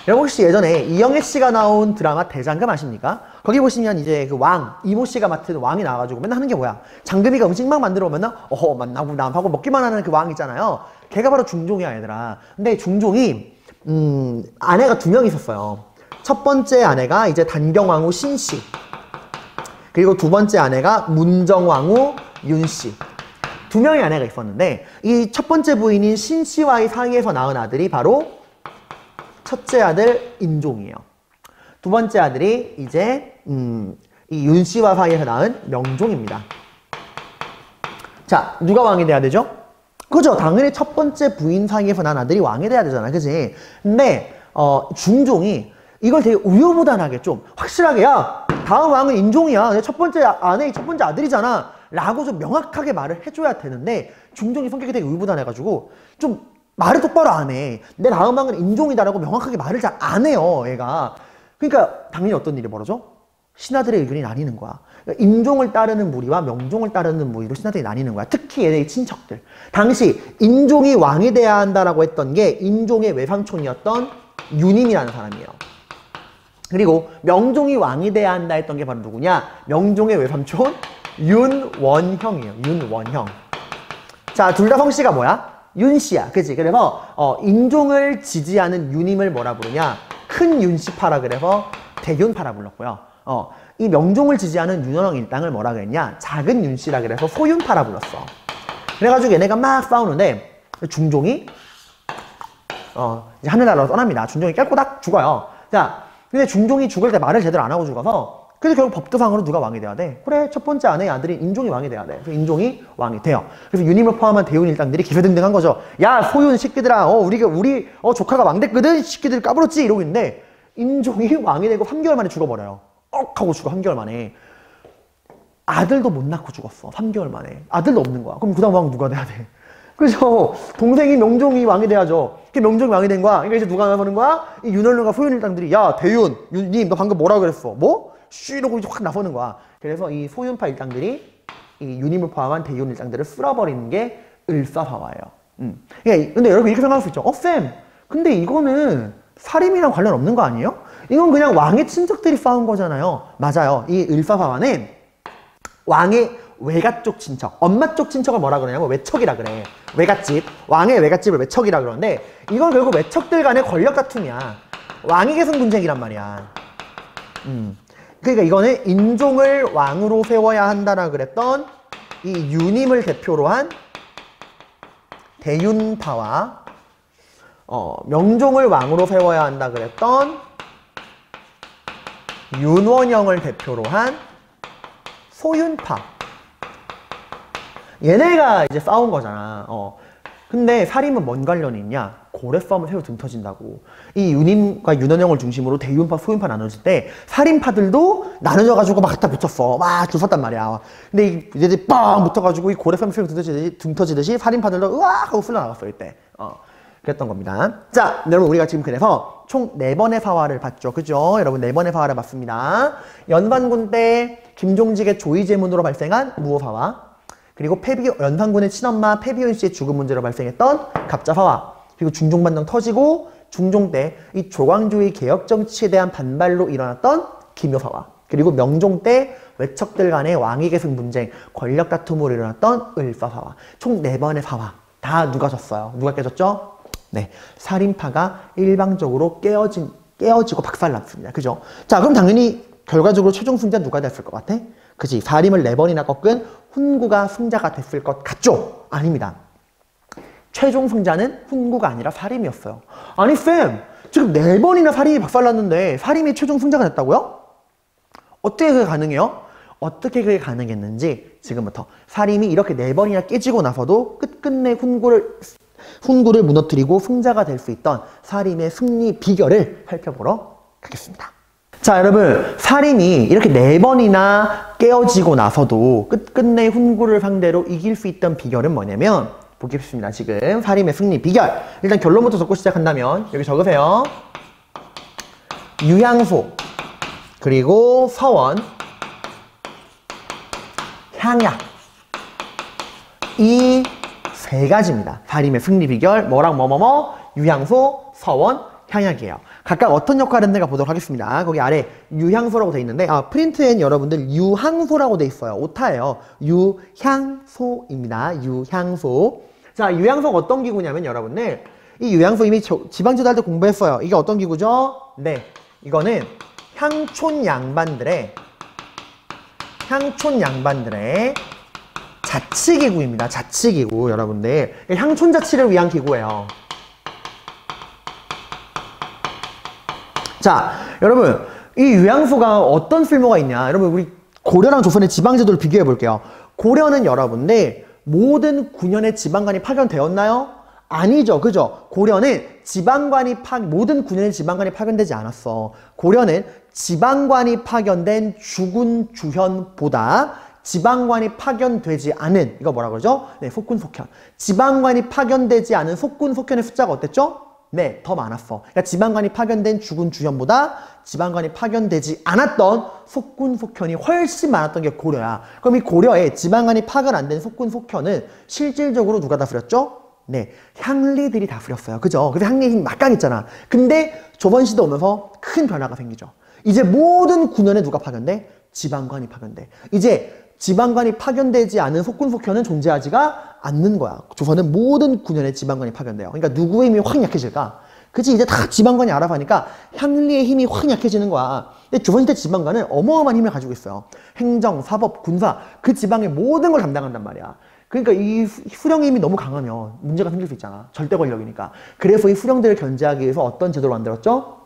여러분 혹시 예전에 이영애 씨가 나온 드라마 대장금 아십니까? 거기 보시면 이제 그 이모 씨가 맡은 왕이 나와가지고 맨날 하는 게 뭐야? 장금이가 음식만 만들어 오면은, 만나고 하고 먹기만 하는 그 왕 있잖아요. 걔가 바로 중종이야, 얘들아. 근데 중종이, 아내가 2명 있었어요. 첫 번째 아내가 이제 단경왕후 신씨, 그리고 두 번째 아내가 문정왕후 윤씨. 2명의 아내가 있었는데 이 첫 번째 부인인 신씨와의 사이에서 낳은 아들이 바로 첫째 아들 인종이에요. 두 번째 아들이 이제 이 윤씨와 사이에서 낳은 명종입니다. 자, 누가 왕이 돼야 되죠? 그죠? 당연히 첫 번째 부인 사이에서 낳은 아들이 왕이 돼야 되잖아, 그지? 근데 중종이 이걸 되게 우유부단하게 좀 확실하게, 야, 다음 왕은 인종이야. 내 첫 번째 아내, 첫 번째 아들이잖아. 라고 좀 명확하게 말을 해줘야 되는데, 중종이 성격이 되게 우유부단해가지고 좀 말을 똑바로 안 해. 내 다음 왕은 인종이다라고 명확하게 말을 잘 안 해요, 얘가. 그러니까 당연히 어떤 일이 벌어져? 신하들의 의견이 나뉘는 거야. 그러니까 인종을 따르는 무리와 명종을 따르는 무리로 신하들이 나뉘는 거야. 특히 얘네의 친척들. 당시 인종이 왕이 돼야 한다라고 했던 게 인종의 외삼촌이었던 윤임이라는 사람이에요. 그리고 명종이 왕이 돼야 한다 했던 게 바로 누구냐? 명종의 외삼촌 윤원형이에요. 윤원형. 자, 둘 다 성씨가 뭐야? 윤씨야. 그치? 그래서 인종을 지지하는 윤임을 뭐라 부르냐? 큰 윤씨파라 그래서 대윤파라 불렀고요. 이 명종을 지지하는 윤원형 일당을 뭐라 그랬냐? 작은 윤씨라 그래서 소윤파라 불렀어. 그래가지고 얘네가 막 싸우는데 중종이 이제 하늘나라로 떠납니다. 중종이 깨꼬닥 죽어요. 자, 근데 중종이 죽을 때 말을 제대로 안 하고 죽어서 그래서 결국 법도상으로 누가 왕이 돼야 돼? 그래, 첫 번째 아내의 아들인 인종이 왕이 돼야 돼. 그래서 인종이 왕이 돼요. 그래서 유님을 포함한 대운 일당들이 기세등등한 거죠. 야, 소윤 새끼들아, 우리 조카가 왕 됐거든? 새끼들 까불었지? 이러고 있는데 인종이 왕이 되고 3개월 만에 죽어버려요. 하고 죽어, 3개월 만에. 아들도 못 낳고 죽었어, 3개월 만에. 아들도 없는 거야. 그럼 그 다음 왕 누가 돼야 돼? 그래서 동생이 명종이 왕이 돼야죠. 그 명종이 왕이 된 거야. 그러니까 이제 누가 나서는 거야? 이 윤월룡과 소윤 일당들이, 야, 대윤, 윤님, 너 방금 뭐라 그랬어? 뭐? 쉬 이러고 확 나서는 거야. 그래서 이 소윤파 일당들이 이 유님을 포함한 대윤 일당들을 쓸어버리는 게 을사사화예요. 근데 여러분 이렇게 생각할 수 있죠. 쌤, 근데 이거는 살인이랑 관련 없는 거 아니에요? 이건 그냥 왕의 친척들이 싸운 거잖아요. 맞아요. 이 을사사화는 왕의 외가 쪽 친척, 엄마 쪽 친척을 뭐라 그러냐면 외척이라 그래. 외갓집, 왕의 외갓집을 외척이라 그러는데 이건 결국 외척들 간의 권력 다툼이야. 왕위 계승 분쟁이란 말이야. 그러니까 이거는 인종을 왕으로 세워야 한다라 그랬던 이 유님을 대표로 한 대윤파와 명종을 왕으로 세워야 한다 그랬던 윤원영을 대표로 한 소윤파, 얘네가 이제 싸운 거잖아. 근데 살인은 뭔 관련이 있냐? 고래 싸움은 새우 등 터진다고. 이 유님과 윤원영을 중심으로 대윤파, 소윤파 나눠질 때 살인파들도 나눠져가지고 막 갖다 붙였어. 막 줄 섰단 말이야. 근데 이제 빵 붙어가지고 이 고래 싸움 새우 등 터지듯이 살인파들도 으악 하고 쓸려나갔어 이때. 그랬던 겁니다. 자, 여러분 우리가 지금 그래서 총 4번의 사화를 봤죠. 그죠? 여러분 4번의 사화를 봤습니다. 연반군 때 김종직의 조의제문으로 발생한 무호사화, 그리고 연산군의 친엄마 패비온 씨의 죽음 문제로 발생했던 갑자사화, 그리고 중종반정 터지고 중종 때 이 조광조의 개혁 정치에 대한 반발로 일어났던 김효사화, 그리고 명종 때 외척들 간의 왕위 계승 분쟁, 권력 다툼으로 일어났던 을사사화. 총 4번의 사화. 다 누가 졌어요? 누가 깨졌죠? 네, 살인파가 일방적으로 깨어지고 박살났습니다. 그죠? 자, 그럼 당연히 결과적으로 최종 승자 누가 됐을 것 같아? 그치, 살인을 4번이나 꺾은 훈구가 승자가 됐을 것 같죠? 아닙니다. 최종 승자는 훈구가 아니라 살인이었어요. 아니 쌤, 지금 4번이나 살인이 박살났는데 살인이 최종 승자가 됐다고요? 어떻게 그게 가능해요? 어떻게 그게 가능했는지 지금부터 살인이 이렇게 4번이나 깨지고 나서도 끝끝내 훈구를 무너뜨리고 승자가 될 수 있던 살인의 승리 비결을 살펴보러 가겠습니다. 자, 여러분, 살인이 이렇게 4번이나 깨어지고 나서도 끝끝내 훈구를 상대로 이길 수 있던 비결은 뭐냐면, 보겠습니다. 지금 살인의 승리 비결. 일단 결론부터 적고 시작한다면 여기 적으세요. 유향소, 그리고 서원, 향약, 이 3가지입니다. 살인의 승리 비결, 뭐랑 뭐뭐뭐, 유향소, 서원, 향약이에요. 각각 어떤 역할을 했는가 보도록 하겠습니다. 거기 아래 유향소라고 돼 있는데, 프린트엔 여러분들 유향소라고 돼 있어요. 오타예요. 유향소입니다. 유향소. 자, 유향소가 어떤 기구냐면 여러분들, 이 유향소 이미 지방제도 할 때 공부했어요. 이게 어떤 기구죠? 네, 이거는 향촌 양반들의 자치기구입니다. 자치기구, 여러분들. 향촌 자치를 위한 기구예요. 자, 여러분, 이 유향소가 어떤 쓸모가 있냐? 여러분, 우리 고려랑 조선의 지방제도를 비교해 볼게요. 고려는 여러분들 모든 군현의 지방관이 파견되었나요? 아니죠. 그죠? 고려는 모든 군현의 지방관이 파견되지 않았어. 고려는 지방관이 파견된 주군 주현보다 지방관이 파견되지 않은, 이거 뭐라 그러죠? 네, 속군 속현. 지방관이 파견되지 않은 속군 속현의 숫자가 어땠죠? 네, 더 많았어. 그러니까 지방관이 파견된 주군 주현보다 지방관이 파견되지 않았던 속군 속현이 훨씬 많았던 게 고려야. 그럼 이 고려에 지방관이 파견 안 된 속군 속현은 실질적으로 누가 다스렸죠? 네, 향리들이 다스렸어요. 그죠? 그래서 향리의 힘이 막강했잖아. 근데 조선시대 오면서 큰 변화가 생기죠. 이제 모든 군현에 누가 파견돼? 지방관이 파견돼. 이제 지방관이 파견되지 않은 속군 속현은 존재하지가 않는 거야. 조선은 모든 군현에 지방관이 파견돼요. 그러니까 누구의 힘이 확 약해질까? 그치? 이제 다 지방관이 알아서 하니까 향리의 힘이 확 약해지는 거야. 근데 조선시대 지방관은 어마어마한 힘을 가지고 있어요. 행정, 사법, 군사, 그 지방의 모든 걸 담당한단 말이야. 그러니까 이 수령의 힘이 너무 강하면 문제가 생길 수 있잖아. 절대 권력이니까. 그래서 이 수령들을 견제하기 위해서 어떤 제도를 만들었죠?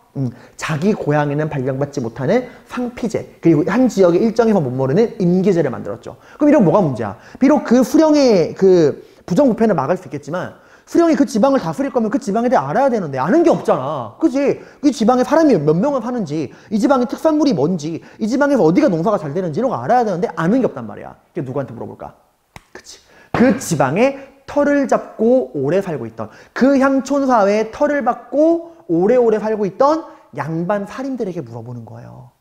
자기 고향에는 발령받지 못하는 상피제, 그리고 한 지역의 일정에서 못 모르는 임기제를 만들었죠. 그럼 이런 뭐가 문제야? 비록 그 수령의 그 부정부패는 막을 수 있겠지만 수령이 그 지방을 다스릴 거면 그 지방에 대해 알아야 되는데 아는 게 없잖아. 그치? 이 지방에 사람이 몇 명을 사는지, 이 지방의 특산물이 뭔지, 이 지방에서 어디가 농사가 잘 되는지 이런 거 알아야 되는데 아는 게 없단 말이야. 이게 누구한테 물어볼까? 그치? 그 지방에 터를 잡고 오래 살고 있던, 그 향촌 사회에 터를 받고 오래오래 살고 있던 양반 살인들에게 물어보는 거예요.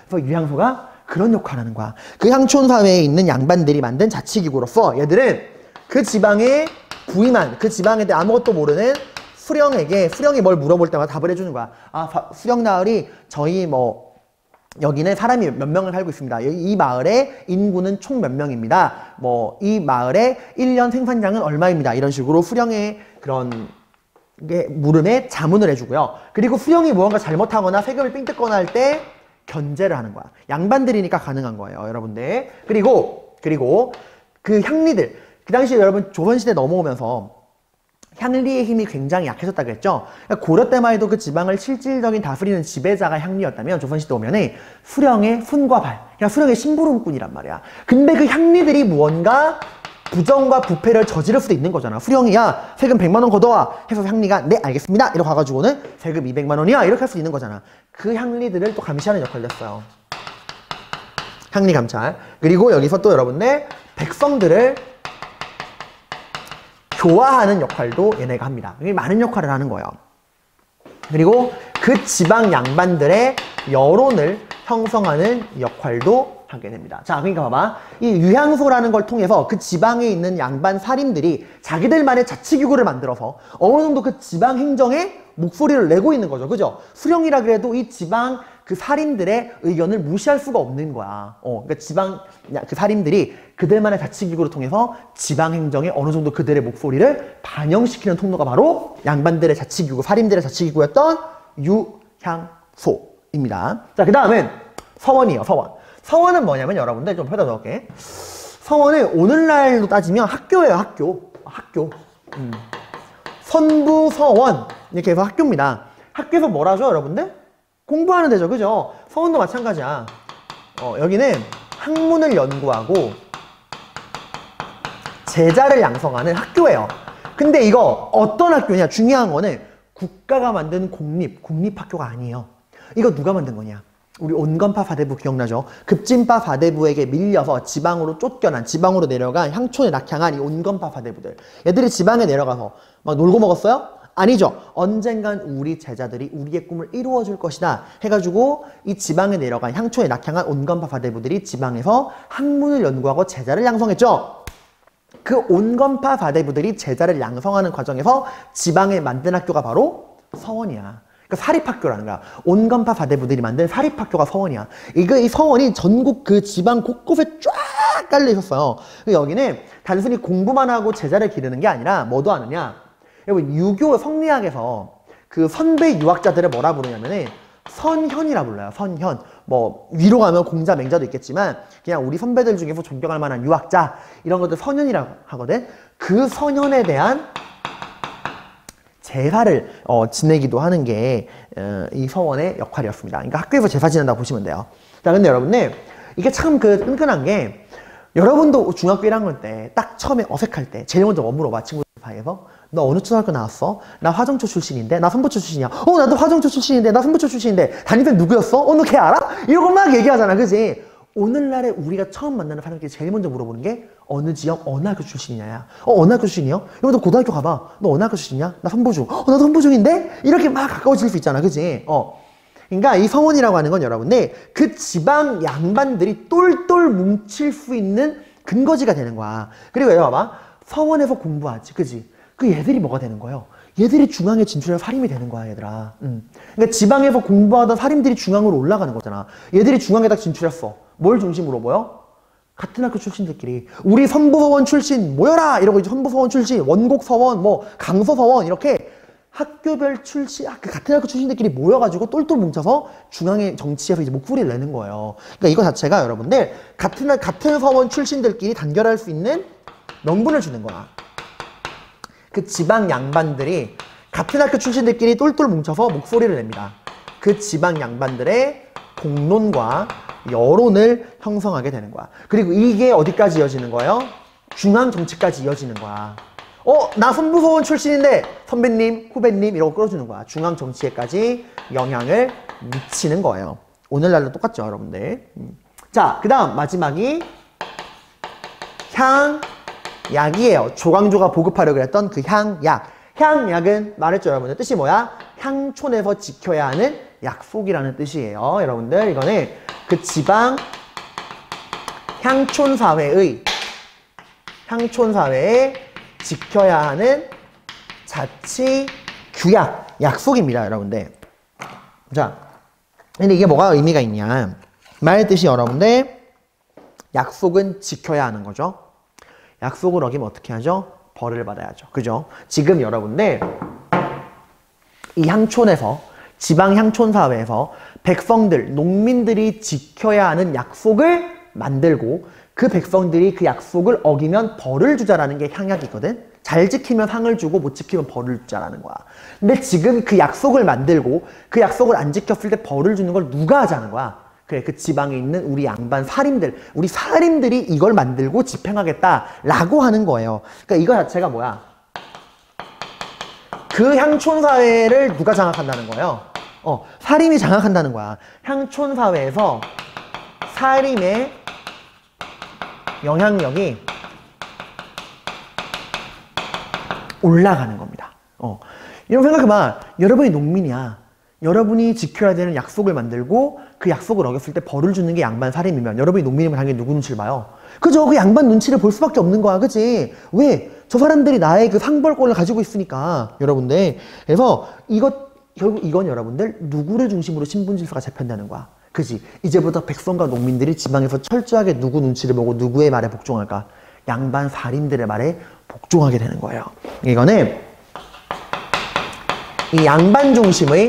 그래서 유향소가 그런 역할을 하는 거야. 그 향촌 사회에 있는 양반들이 만든 자치기구로서 얘들은 그 지방에 부임한, 그 지방에 대해 아무것도 모르는 수령에게, 수령이 뭘 물어볼 때마다 답을 해주는 거야. 아, 수령 나으리, 저희 뭐 여기는 사람이 몇 명을 살고 있습니다. 이 마을의 인구는 총 몇 명입니다. 뭐 이 마을의 1년 생산량은 얼마입니다. 이런 식으로 수령의 그런 게 물음에 자문을 해주고요. 그리고 수령이 무언가 잘못하거나 세금을 삥 뜯거나 할 때 견제를 하는 거야. 양반들이니까 가능한 거예요, 여러분들. 그리고 그 향리들, 그 당시에 여러분 조선시대 넘어오면서 향리의 힘이 굉장히 약해졌다고 했죠. 그러니까 고려 때만 해도 그 지방을 실질적인 다스리는 지배자가 향리였다면 조선시대 오면은 수령의 손과 발, 그냥 수령의 심부름꾼이란 말이야. 근데 그 향리들이 무언가 부정과 부패를 저지를 수도 있는 거잖아. 수령이 야 세금 100만 원 걷어와 해서 향리가 네 알겠습니다 이러고 가가지고는 세금 200만 원이야 이렇게 할 수 있는 거잖아. 그 향리들을 또 감시하는 역할을 했어요. 향리 감찰. 그리고 여기서 또 여러분들 백성들을 교화하는 역할도 얘네가 합니다. 많은 역할을 하는 거예요. 그리고 그 지방 양반들의 여론을 형성하는 역할도 하게 됩니다. 자, 그러니까 봐봐. 이 유향소라는 걸 통해서 그 지방에 있는 양반 살인들이 자기들만의 자치기구를 만들어서 어느 정도 그 지방 행정에 목소리를 내고 있는 거죠. 그죠? 수령이라 그래도 이 지방 그 살인들의 의견을 무시할 수가 없는 거야. 그러니까 지방 그 살인들이 그들만의 자치기구를 통해서 지방 행정에 어느 정도 그들의 목소리를 반영시키는 통로가 바로 양반들의 자치기구, 살인들의 자치기구였던 유향소입니다. 자, 그 다음은 서원이에요. 서원. 서원은 뭐냐면 여러분들 좀 펴다 적을게. 서원은 오늘날로 따지면 학교예요. 학교. 선부서원 이렇게 해서 학교입니다. 학교에서 뭘 하죠, 여러분들? 공부하는 데죠. 그죠? 서원도 마찬가지야. 여기는 학문을 연구하고 제자를 양성하는 학교예요. 근데 이거 어떤 학교냐? 중요한 거는 국가가 만든 국립학교가 아니에요. 이거 누가 만든 거냐? 우리 온건파 사대부 기억나죠? 급진파 사대부에게 밀려서 지방으로 쫓겨난, 지방으로 내려간 향촌에 낙향한 이 온건파 사대부들. 얘들이 지방에 내려가서 막 놀고 먹었어요? 아니죠. 언젠간 우리 제자들이 우리의 꿈을 이루어줄 것이다 해가지고 이 지방에 내려간 향초에 낙향한 온건파 사대부들이 지방에서 학문을 연구하고 제자를 양성했죠. 그 온건파 사대부들이 제자를 양성하는 과정에서 지방에 만든 학교가 바로 서원이야. 그러니까 사립학교라는 거야. 온건파 사대부들이 만든 사립학교가 서원이야. 이 서원이 전국 그 지방 곳곳에 쫙 깔려 있었어요. 여기는 단순히 공부만 하고 제자를 기르는 게 아니라 뭐도 하느냐? 여러분 유교 성리학에서 그 선배 유학자들을 뭐라 부르냐면은 선현이라 불러요. 선현. 뭐 위로 가면 공자 맹자도 있겠지만 그냥 우리 선배들 중에서 존경할 만한 유학자 이런 것들 선현이라고 하거든. 그 선현에 대한 제사를 지내기도 하는 게 이 서원의 역할이었습니다. 그러니까 학교에서 제사 지낸다고 보시면 돼요. 자, 근데 여러분들 이게 참 끈끈한 게 여러분도 중학교 1학년 때 딱 처음에 어색할 때 제일 먼저 뭐 물어봐 친구들 사이에서 너 어느 초등학교 나왔어? 나 화정초 출신인데 나 선부초 출신이야. 나도 화정초 출신인데 나 선부초 출신인데 담임쌤 누구였어? 너 걔 알아? 이러고 막 얘기하잖아. 그지? 오늘날에 우리가 처음 만나는 사람들이 제일 먼저 물어보는 게 어느 지역, 어느 학교 출신이냐야. 어느 학교 출신이요? 여러분 너 고등학교 가봐. 너 어느 학교 출신이야? 나 선부중. 나도 선부중인데? 이렇게 막 가까워질 수 있잖아. 그지? 그러니까 이 서원이라고 하는 건 여러분들 그 지방 양반들이 똘똘 뭉칠 수 있는 근거지가 되는 거야. 그리고 얘들아 봐봐. 서원에서 공부하지. 그지? 그 얘들이 뭐가 되는 거예요? 얘들이 중앙에 진출해서 살인이 되는 거야, 얘들아. 그러니까 지방에서 공부하던 살인들이 중앙으로 올라가는 거잖아. 얘들이 중앙에 딱 진출했어. 뭘 중심으로 모여? 같은 학교 출신들끼리 우리 선부서원 출신 모여라! 이러고 이제 선부서원 출신, 원곡서원, 뭐 강서서원 이렇게 학교별 출신, 같은 학교 출신들끼리 모여가지고 똘똘 뭉쳐서 중앙의 정치에서 이제 목소리를 내는 거예요. 그러니까 이거 자체가 여러분들 같은 서원 출신들끼리 단결할 수 있는 명분을 주는 거야. 그 지방 양반들이 같은 학교 출신들끼리 똘똘 뭉쳐서 목소리를 냅니다. 그 지방 양반들의 공론과 여론을 형성하게 되는 거야. 그리고 이게 어디까지 이어지는 거예요? 중앙 정치까지 이어지는 거야. 나 선무서원 출신인데 선배님, 후배님 이러고 끌어주는 거야. 중앙 정치에까지 영향을 미치는 거예요. 오늘날도 똑같죠, 여러분들. 자, 그 다음 마지막이 향약이에요. 조광조가 보급하려고 했던 그 향약. 향약은 말했죠, 여러분들. 뜻이 뭐야? 향촌에서 지켜야 하는 약속이라는 뜻이에요. 여러분들, 이거는 그 지방 향촌사회에 지켜야 하는 자치 규약, 약속입니다, 여러분들. 자, 근데 이게 뭐가 의미가 있냐? 말의 뜻이 여러분들, 약속은 지켜야 하는 거죠. 약속을 어기면 어떻게 하죠? 벌을 받아야죠. 그죠? 지금 여러분들, 이 향촌에서, 지방 향촌사회에서 백성들, 농민들이 지켜야 하는 약속을 만들고 그 백성들이 그 약속을 어기면 벌을 주자라는 게 향약이거든. 잘 지키면 상을 주고 못 지키면 벌을 주자라는 거야. 근데 지금 그 약속을 만들고 그 약속을 안 지켰을 때 벌을 주는 걸 누가 하자는 거야? 그래, 그 지방에 있는 우리 양반 사림들, 우리 사림들이 이걸 만들고 집행하겠다라고 하는 거예요. 그러니까 이거 자체가 뭐야? 그 향촌사회를 누가 장악한다는 거예요? 사림이 장악한다는 거야. 향촌사회에서 사림의 영향력이 올라가는 겁니다. 이런 생각해봐. 여러분이 농민이야. 여러분이 지켜야 되는 약속을 만들고 그 약속을 어겼을 때 벌을 주는 게 양반 사림이면 여러분이 농민이면 당연히 누구 눈치를 봐요? 그죠? 그 양반 눈치를 볼 수밖에 없는 거야. 그치? 왜? 저 사람들이 나의 그 상벌권을 가지고 있으니까. 여러분들. 그래서 결국 이건 여러분들 누구를 중심으로 신분질서가 재편되는 거야. 그지? 이제부터 백성과 농민들이 지방에서 철저하게 누구 눈치를 보고 누구의 말에 복종할까? 양반 사림들의 말에 복종하게 되는 거예요. 이거는 이 양반 중심의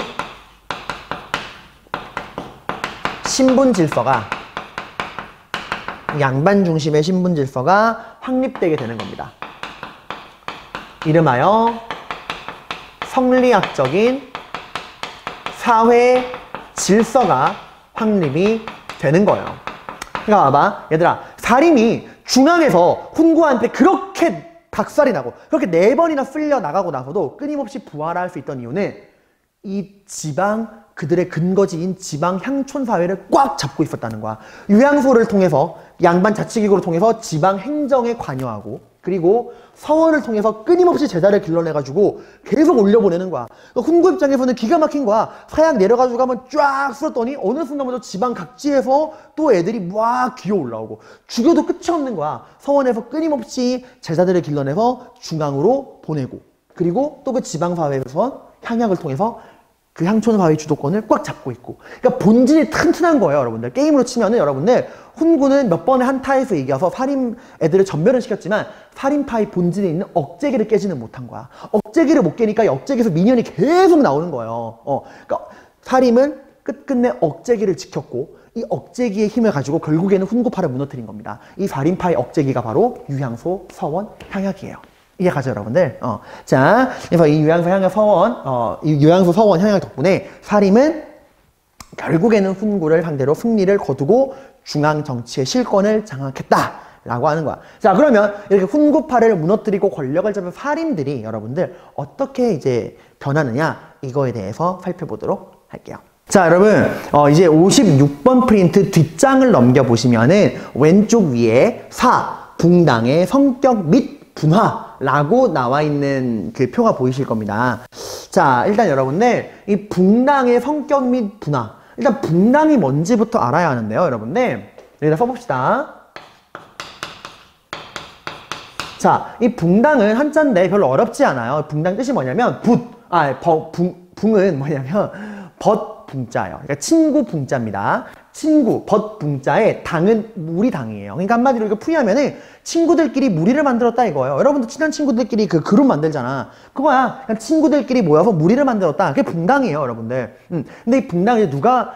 양반 중심의 신분 질서가 확립되게 되는 겁니다. 이름하여 성리학적인 사회 질서가 확립이 되는 거예요. 그러니까 봐봐, 얘들아, 사림이 중앙에서 훈구한테 그렇게 박살이 나고 그렇게 4번이나 쓸려 나가고 나서도 끊임없이 부활할 수 있던 이유는 이 지방, 그들의 근거지인 지방 향촌 사회를 꽉 잡고 있었다는 거야. 유양소를 통해서, 양반 자치기구를 통해서 지방 행정에 관여하고, 그리고 서원을 통해서 끊임없이 제자를 길러내가지고 계속 올려보내는 거야. 훈구 입장에서는 기가 막힌 거야. 사약 내려가지고 한번 쫙 쓸었더니 어느 순간부터 지방 각지에서 또 애들이 막 기어 올라오고 죽여도 끝이 없는 거야. 서원에서 끊임없이 제자들을 길러내서 중앙으로 보내고, 그리고 또 그 지방사회에서 향약을 통해서 그 향촌사회 주도권을 꽉 잡고 있고. 그러니까 본질이 튼튼한 거예요, 여러분들. 게임으로 치면은 여러분들, 훈구는 몇 번의 한타에서 이겨서 사림 애들을 전멸을 시켰지만 사림파의 본질에 있는 억제기를 깨지는 못한 거야. 억제기를 못 깨니까 이 억제기에서 미니언이 계속 나오는 거예요. 그러니까 사림은 끝끝내 억제기를 지켰고 이 억제기의 힘을 가지고 결국에는 훈구파를 무너뜨린 겁니다. 이 사림파의 억제기가 바로 유향소, 서원, 향약이에요. 이해가죠, 여러분들? 자, 그래서 이 유양소 향약 서원, 이 유양소 서원 향약 덕분에 사림은 결국에는 훈구를 상대로 승리를 거두고 중앙 정치의 실권을 장악했다라고 하는 거야. 자, 그러면 이렇게 훈구파를 무너뜨리고 권력을 잡은 사림들이 여러분들 어떻게 이제 변하느냐, 이거에 대해서 살펴보도록 할게요. 자, 여러분, 이제 56번 프린트 뒷장을 넘겨보시면은 왼쪽 위에 붕당의 성격 및 분화라고 나와 있는 그 표가 보이실 겁니다. 자, 일단 여러분들, 이 붕당의 성격 및 분화. 일단 붕당이 뭔지부터 알아야 하는데요, 여러분들. 여기다 써봅시다. 자, 이 붕당은 한자인데 별로 어렵지 않아요. 붕당 뜻이 뭐냐면, 붕은 뭐냐면, 붕자예요. 그러니까 친구 붕자입니다. 친구, 붕자에 당은 무리당이에요. 그러니까 한마디로 이거 풀이하면은 친구들끼리 무리를 만들었다 이거예요. 여러분도 친한 친구들끼리 그 그룹 만들잖아. 그거야. 그냥 친구들끼리 모여서 무리를 만들었다. 그게 붕당이에요, 여러분들. 근데 이 붕당을 누가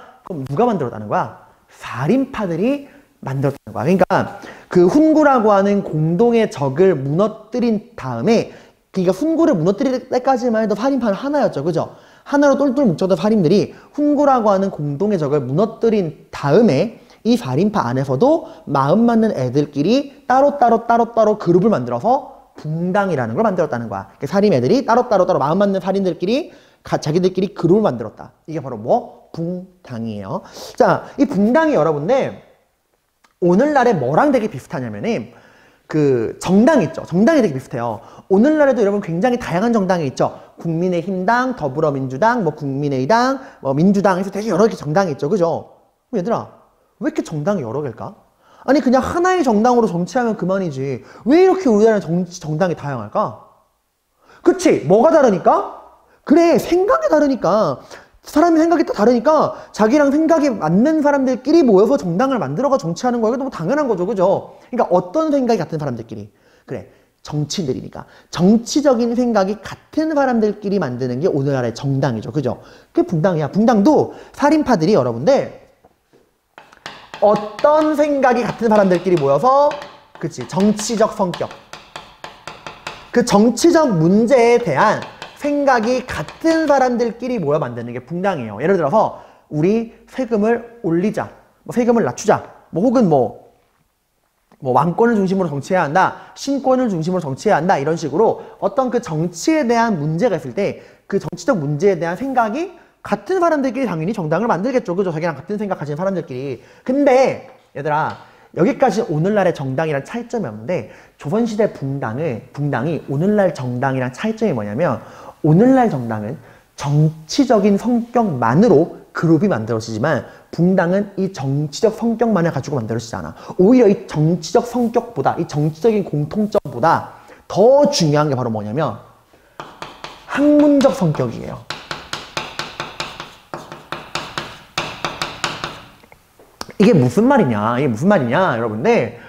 만들었다는 거야? 사림파들이 만들었다는 거야. 그러니까 그 훈구라고 하는 공동의 적을 무너뜨린 다음에, 그러니까 훈구를 무너뜨릴 때까지만 해도 사림파는 하나였죠. 그죠? 하나로 똘똘 뭉쳐던 살인들이 훈구라고 하는 공동의 적을 무너뜨린 다음에 이 살인파 안에서도 마음 맞는 애들끼리 따로 그룹을 만들어서 붕당이라는 걸 만들었다는 거야. 살인 애들이 따로 마음 맞는 살인들끼리 자기들끼리 그룹을 만들었다. 이게 바로 뭐? 붕당이에요. 자, 이 붕당이 여러분들 오늘날에 뭐랑 되게 비슷하냐면은 그 정당 있죠. 정당이 되게 비슷해요. 오늘날에도 여러분 굉장히 다양한 정당이 있죠. 국민의힘당, 더불어민주당, 뭐 국민의당, 뭐 민주당 해서 되게 여러 개 정당이 있죠. 그죠? 얘들아, 왜 이렇게 정당이 여러 개일까? 아니 그냥 하나의 정당으로 정치하면 그만이지. 왜 이렇게 우리나라는 정당이 다양할까? 그치? 뭐가 다르니까? 그래, 생각이 다르니까. 사람이 생각이 다 다르니까 자기랑 생각이 맞는 사람들끼리 모여서 정당을 만들어가 정치하는 거야. 이게 너무 당연한 거죠. 그죠? 그러니까 어떤 생각이 같은 사람들끼리. 그래, 정치인들이니까. 정치적인 생각이 같은 사람들끼리 만드는 게 오늘날의 정당이죠. 그죠? 그게 붕당이야. 붕당도 살인파들이 여러분들 어떤 생각이 같은 사람들끼리 모여서 그치, 정치적 성격. 그 정치적 문제에 대한 생각이 같은 사람들끼리 모여 만드는 게 붕당이에요. 예를 들어서 우리 세금을 올리자, 뭐 세금을 낮추자, 뭐 혹은 뭐 왕권을 중심으로 정치해야 한다, 신권을 중심으로 정치해야 한다, 이런 식으로 어떤 그 정치에 대한 문제가 있을 때 그 정치적 문제에 대한 생각이 같은 사람들끼리 당연히 정당을 만들겠죠. 그죠? 자기랑 같은 생각 가진 사람들끼리. 근데 얘들아, 여기까지 오늘날의 정당이랑 차이점이 없는데 조선시대 붕당이 오늘날 정당이랑 차이점이 뭐냐면 오늘날 정당은 정치적인 성격만으로 그룹이 만들어지지만 붕당은 이 정치적 성격만을 가지고 만들어지지 않아. 오히려 이 정치적 성격보다, 이 정치적인 공통점보다 더 중요한 게 바로 뭐냐면 학문적 성격이에요. 이게 무슨 말이냐? 여러분들.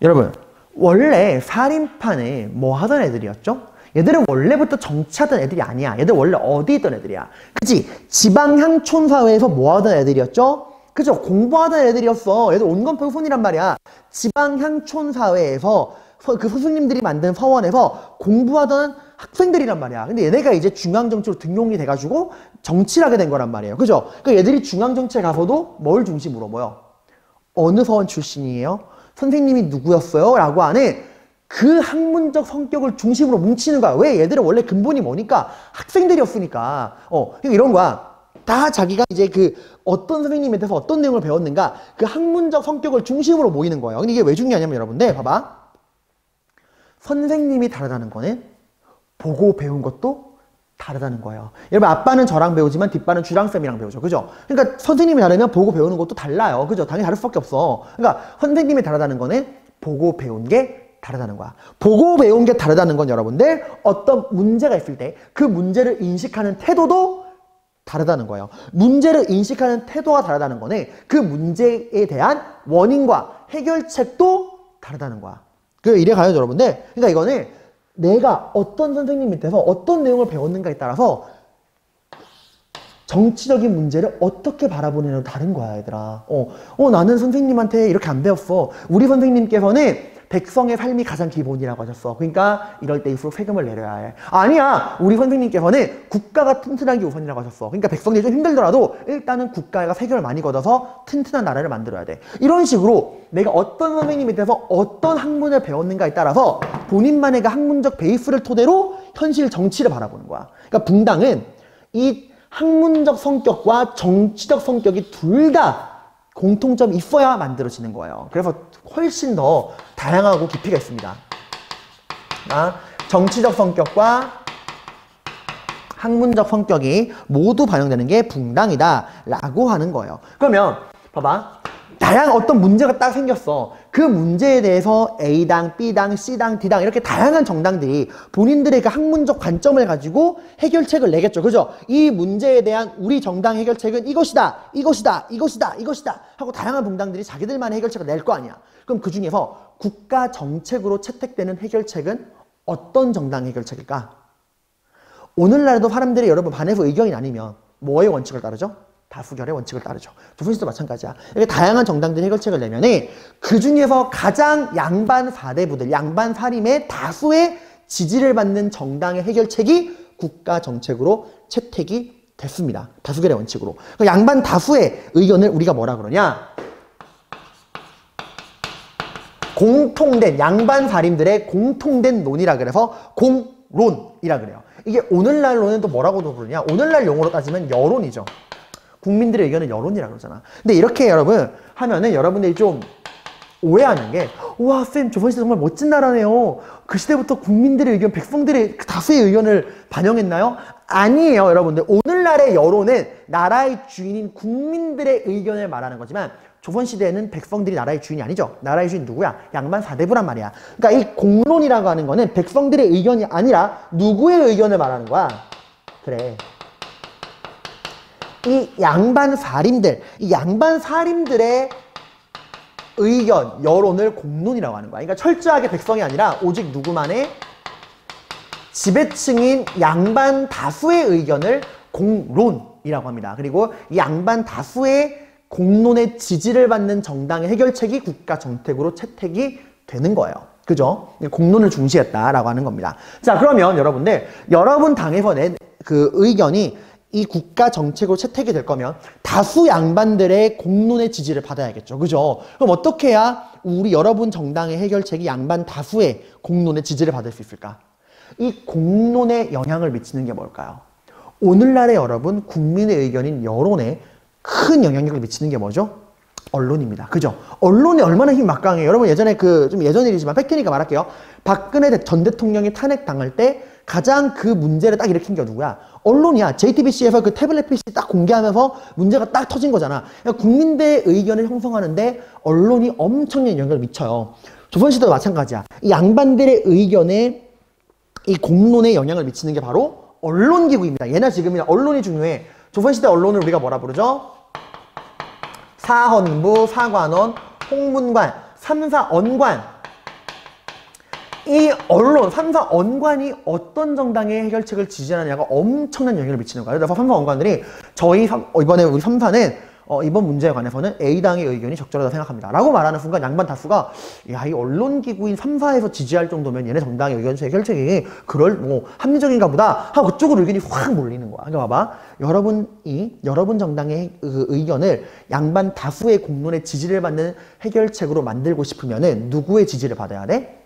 여러분, 원래 살인파는 뭐 하던 애들이었죠? 얘들은 원래부터 정치하던 애들이 아니야. 얘들 원래 어디 있던 애들이야. 그치? 지방향촌사회에서 뭐 하던 애들이었죠? 그죠? 공부하던 애들이었어. 얘들 온건평손이란 말이야. 지방향촌사회에서 그 스승님들이 만든 서원에서 공부하던 학생들이란 말이야. 근데 얘네가 이제 중앙정치로 등용이 돼가지고 정치를 하게 된 거란 말이에요. 그죠? 그러니까 얘들이 중앙정치에 가서도 뭘 중심으로 모여? 어느 서원 출신이에요? 선생님이 누구였어요? 라고 하는 그 학문적 성격을 중심으로 뭉치는 거야. 왜? 얘들은 원래 근본이 뭐니까? 학생들이었으니까. 그러니까 이런 거야. 다 자기가 이제 그 어떤 선생님에 대해서 어떤 내용을 배웠는가? 그 학문적 성격을 중심으로 모이는 거예요. 근데 이게 왜 중요하냐면 여러분들, 봐봐. 선생님이 다르다는 거는 보고 배운 것도 다르다는 거예요. 여러분, 아빠는 저랑 배우지만 뒷바는 주랑쌤이랑 배우죠. 그죠? 그러니까 선생님이 다르면 보고 배우는 것도 달라요. 그죠? 당연히 다를 수밖에 없어. 그러니까 선생님이 다르다는 거는 보고 배운 게 다르다는 거야. 보고 배운 게 다르다는 건 여러분들 어떤 문제가 있을 때 그 문제를 인식하는 태도도 다르다는 거예요. 문제를 인식하는 태도가 다르다는 거는 그 문제에 대한 원인과 해결책도 다르다는 거야. 이래 가요, 여러분들. 그러니까 이거는 내가 어떤 선생님 밑에서 어떤 내용을 배웠는가에 따라서 정치적인 문제를 어떻게 바라보느냐도 다른 거야, 얘들아. 나는 선생님한테 이렇게 안 배웠어. 우리 선생님께서는 백성의 삶이 가장 기본이라고 하셨어. 그러니까 이럴 때일수록 세금을 내려야 해. 아니야, 우리 선생님께서는 국가가 튼튼한 게 우선이라고 하셨어. 그러니까 백성들이 좀 힘들더라도 일단은 국가가 세금을 많이 걷어서 튼튼한 나라를 만들어야 돼. 이런 식으로 내가 어떤 선생님 밑에서 어떤 학문을 배웠는가에 따라서 본인만의 그 학문적 베이스를 토대로 현실 정치를 바라보는 거야. 그러니까 붕당은 이 학문적 성격과 정치적 성격이 둘 다 공통점이 있어야 만들어지는 거예요. 그래서 훨씬 더 다양하고 깊이가 있습니다. 정치적 성격과 학문적 성격이 모두 반영되는 게 붕당이다 라고 하는 거예요. 그러면 봐봐, 다양한 어떤 문제가 딱 생겼어. 그 문제에 대해서 A당, B당, C당, D당 이렇게 다양한 정당들이 본인들의 그 학문적 관점을 가지고 해결책을 내겠죠. 그죠? 이 문제에 대한 우리 정당 해결책은 이것이다, 이것이다, 이것이다, 이것이다 하고 다양한 정당들이 자기들만의 해결책을 낼 거 아니야. 그럼 그 중에서 국가 정책으로 채택되는 해결책은 어떤 정당 해결책일까? 오늘날에도 사람들이 여러분 반에서 의견이 나뉘면 뭐의 원칙을 따르죠? 다수결의 원칙을 따르죠. 조선시대도 마찬가지야. 이렇게 다양한 정당들이 해결책을 내면은 그 중에서 가장 양반 사대부들, 양반 사림의 다수의 지지를 받는 정당의 해결책이 국가 정책으로 채택이 됐습니다. 다수결의 원칙으로. 양반 다수의 의견을 우리가 뭐라 그러냐? 공통된, 양반 사림들의 공통된 논이라 그래서 공론이라 그래요. 이게 오늘날로는 또 뭐라고도 부르냐? 오늘날 용어로 따지면 여론이죠. 국민들의 의견은 여론이라 그러잖아. 근데 이렇게 여러분 하면은 여러분들이 좀 오해하는 게, 우와 쌤 조선시대 정말 멋진 나라네요. 그 시대부터 국민들의 의견, 백성들의 다수의 의견을 반영했나요? 아니에요 여러분들. 오늘날의 여론은 나라의 주인인 국민들의 의견을 말하는 거지만 조선시대에는 백성들이 나라의 주인이 아니죠. 나라의 주인 누구야? 양반 사대부란 말이야. 그러니까 이 공론이라고 하는 거는 백성들의 의견이 아니라 누구의 의견을 말하는 거야? 그래. 이 양반 사림들, 이 양반 사림들의 의견, 여론을 공론이라고 하는 거야. 그러니까 철저하게 백성이 아니라 오직 누구만의 지배층인 양반 다수의 의견을 공론이라고 합니다. 그리고 이 양반 다수의 공론의 지지를 받는 정당의 해결책이 국가 정책으로 채택이 되는 거예요. 그죠? 공론을 중시했다라고 하는 겁니다. 자, 그러면 여러분들, 여러분 당에서 낸 그 의견이 이 국가 정책으로 채택이 될 거면 다수 양반들의 공론의 지지를 받아야겠죠. 그죠? 그럼 어떻게 해야 우리 여러분 정당의 해결책이 양반 다수의 공론의 지지를 받을 수 있을까? 이 공론에 영향을 미치는 게 뭘까요? 오늘날의 여러분 국민의 의견인 여론에 큰 영향력을 미치는 게 뭐죠? 언론입니다. 그죠? 언론이 얼마나 힘이 막강해요. 여러분 예전에 좀 예전 일이지만 팩트니까 말할게요. 박근혜 전 대통령이 탄핵당할 때 가장 그 문제를 딱 일으킨 게 누구야? 언론이야. JTBC에서 그 태블릿 PC 딱 공개하면서 문제가 딱 터진 거잖아. 그러니까 국민들의 의견을 형성하는데 언론이 엄청난 영향을 미쳐요. 조선시대도 마찬가지야. 이 양반들의 의견에 이 공론에 영향을 미치는 게 바로 언론기구입니다. 예나 지금이나 언론이 중요해. 조선시대 언론을 우리가 뭐라 부르죠? 사헌부, 사관원, 홍문관, 삼사언관. 이 언론, 삼사언관이 어떤 정당의 해결책을 지지하느냐가 엄청난 영향을 미치는 거예요. 그래서 삼사언관들이 이번에 우리 삼사는 이번 문제에 관해서는 A당의 의견이 적절하다고 생각합니다. 라고 말하는 순간 양반 다수가 야, 이 언론기구인 3사에서 지지할 정도면 얘네 정당의 의견 해결책이 합리적인가 보다 하고 그쪽으로 의견이 확 몰리는 거야. 그러니까 봐봐. 여러분 정당의 그 의견을 양반 다수의 공론의 지지를 받는 해결책으로 만들고 싶으면은 누구의 지지를 받아야 돼?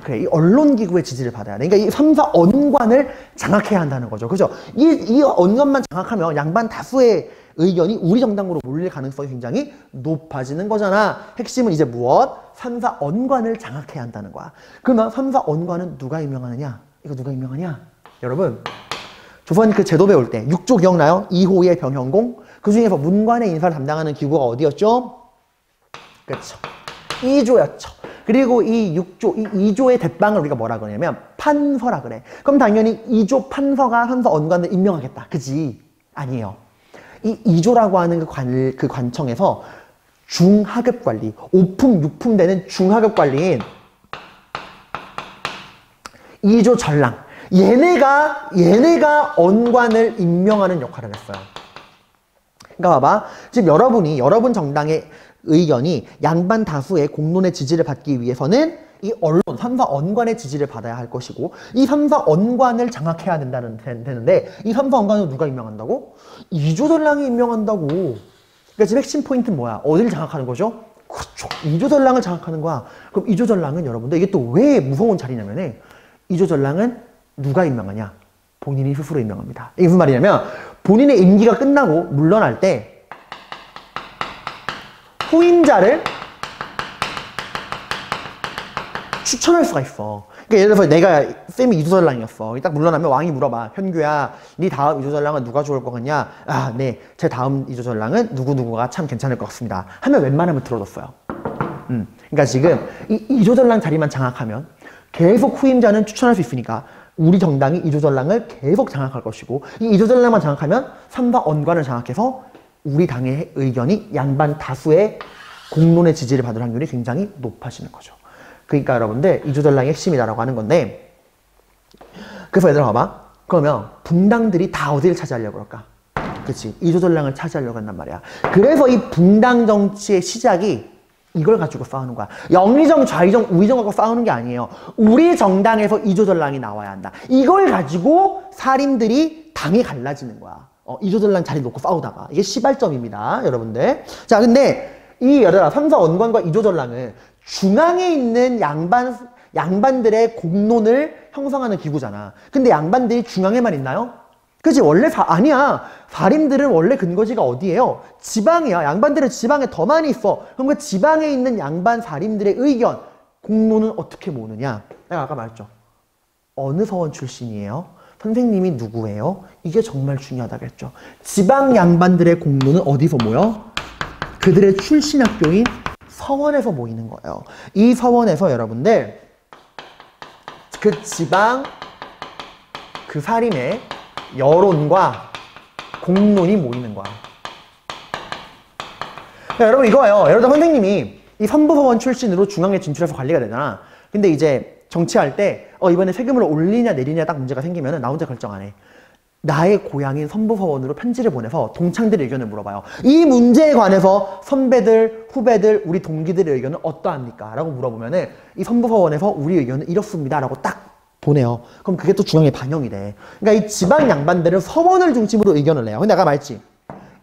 그래, 이 언론기구의 지지를 받아야 돼. 그러니까 이 3사 언관을 장악해야 한다는 거죠. 그죠? 이 언관만 장악하면 양반 다수의 의견이 우리 정당으로 몰릴 가능성이 굉장히 높아지는 거잖아. 핵심은 이제 무엇? 3사 언관을 장악해야 한다는 거야. 그러면 3사 언관은 누가 임명하느냐? 이거 누가 임명하냐? 여러분, 조선 그 제도 배울 때 6조 기억나요? 2호의 병현공. 그 중에서 문관의 인사를 담당하는 기구가 어디였죠? 그렇죠. 2조였죠. 그리고 이 6조, 이 2조의 대빵을 우리가 뭐라 그러냐면 판서라 그래. 그럼 당연히 2조 판서가 3사 언관을 임명하겠다. 그지? 아니에요. 이 2조라고 하는 그 관청에서 중하급 관리, 5품, 6품 되는 중하급 관리인 2조 전랑. 얘네가 언관을 임명하는 역할을 했어요. 그러니까 봐봐. 지금 여러분 정당의 의견이 양반 다수의 공론의 지지를 받기 위해서는 이 언론, 3사 언관의 지지를 받아야 할 것이고 이 3사 언관을 장악해야 되는데 이 3사 언관을 누가 임명한다고? 2조 전랑이 임명한다고. 그러니까 지금 핵심 포인트는 뭐야? 어디를 장악하는 거죠? 그렇죠. 2조 전랑을 장악하는 거야. 그럼 2조 전랑은 여러분들 이게 또 왜 무서운 자리냐면은 2조 전랑은 누가 임명하냐? 본인이 스스로 임명합니다. 이게 무슨 말이냐면 본인의 임기가 끝나고 물러날 때 후임자를 추천할 수가 있어. 그러니까 예를 들어서 내가 쌤이 이조전랑이었어. 딱 물러나면 왕이 물어봐. 현규야, 네 다음 이조전랑은 누가 좋을 것 같냐? 아, 네, 제 다음 이조전랑은 누구누구가 참 괜찮을 것 같습니다. 하면 웬만하면 들어줬어요. 그러니까 지금 이 이조전랑 자리만 장악하면 계속 후임자는 추천할 수 있으니까 우리 정당이 이조전랑을 계속 장악할 것이고 이 이조전랑만 장악하면 3사 언관을 장악해서 우리 당의 의견이 양반 다수의 공론의 지지를 받을 확률이 굉장히 높아지는 거죠. 그러니까 여러분들 이조전랑이 핵심이다라고 하는 건데 그래서 얘들아 봐봐. 그러면 붕당들이 다 어디를 차지하려고 그럴까? 그치? 이조전랑을 차지하려고 한단 말이야. 그래서 이 붕당 정치의 시작이 이걸 가지고 싸우는 거야. 영의정, 좌의정, 우의정 갖고 싸우는 게 아니에요. 우리 정당에서 이조전랑이 나와야 한다. 이걸 가지고 사림들이 당이 갈라지는 거야. 이조전랑 자리 놓고 싸우다가. 이게 시발점입니다, 여러분들. 자, 근데 이 여러분 삼사 원관과 이조전랑은 중앙에 있는 양반들의 공론을 형성하는 기구잖아. 근데 양반들이 중앙에만 있나요? 그치? 원래 아니야. 사림들은 원래 근거지가 어디예요? 지방이야. 양반들은 지방에 더 많이 있어. 그럼 그 지방에 있는 양반 사림들의 의견, 공론은 어떻게 모으느냐? 내가 아까 말했죠. 어느 서원 출신이에요? 선생님이 누구예요? 이게 정말 중요하다고 했죠. 지방 양반들의 공론은 어디서 모여? 그들의 출신 학교인 서원에서 모이는 거예요. 이 서원에서 여러분들 그 지방 그 사림의 여론과 공론이 모이는 거야. 그러니까 여러분 이거예요. 여러분 선생님이 이 선부서원 출신으로 중앙에 진출해서 관리가 되잖아. 근데 이제 정치할 때 이번에 세금을 올리냐 내리냐 딱 문제가 생기면 나 혼자 결정 안 해. 나의 고향인 선부서원으로 편지를 보내서 동창들의 의견을 물어봐요. 이 문제에 관해서 선배들, 후배들, 우리 동기들의 의견은 어떠합니까? 라고 물어보면은 이 선부서원에서 우리 의견은 이렇습니다. 라고 딱 보내요. 그럼 그게 또 중앙에 반영이 돼. 그러니까 이 지방 양반들은 서원을 중심으로 의견을 내요. 근데 아까 말했지.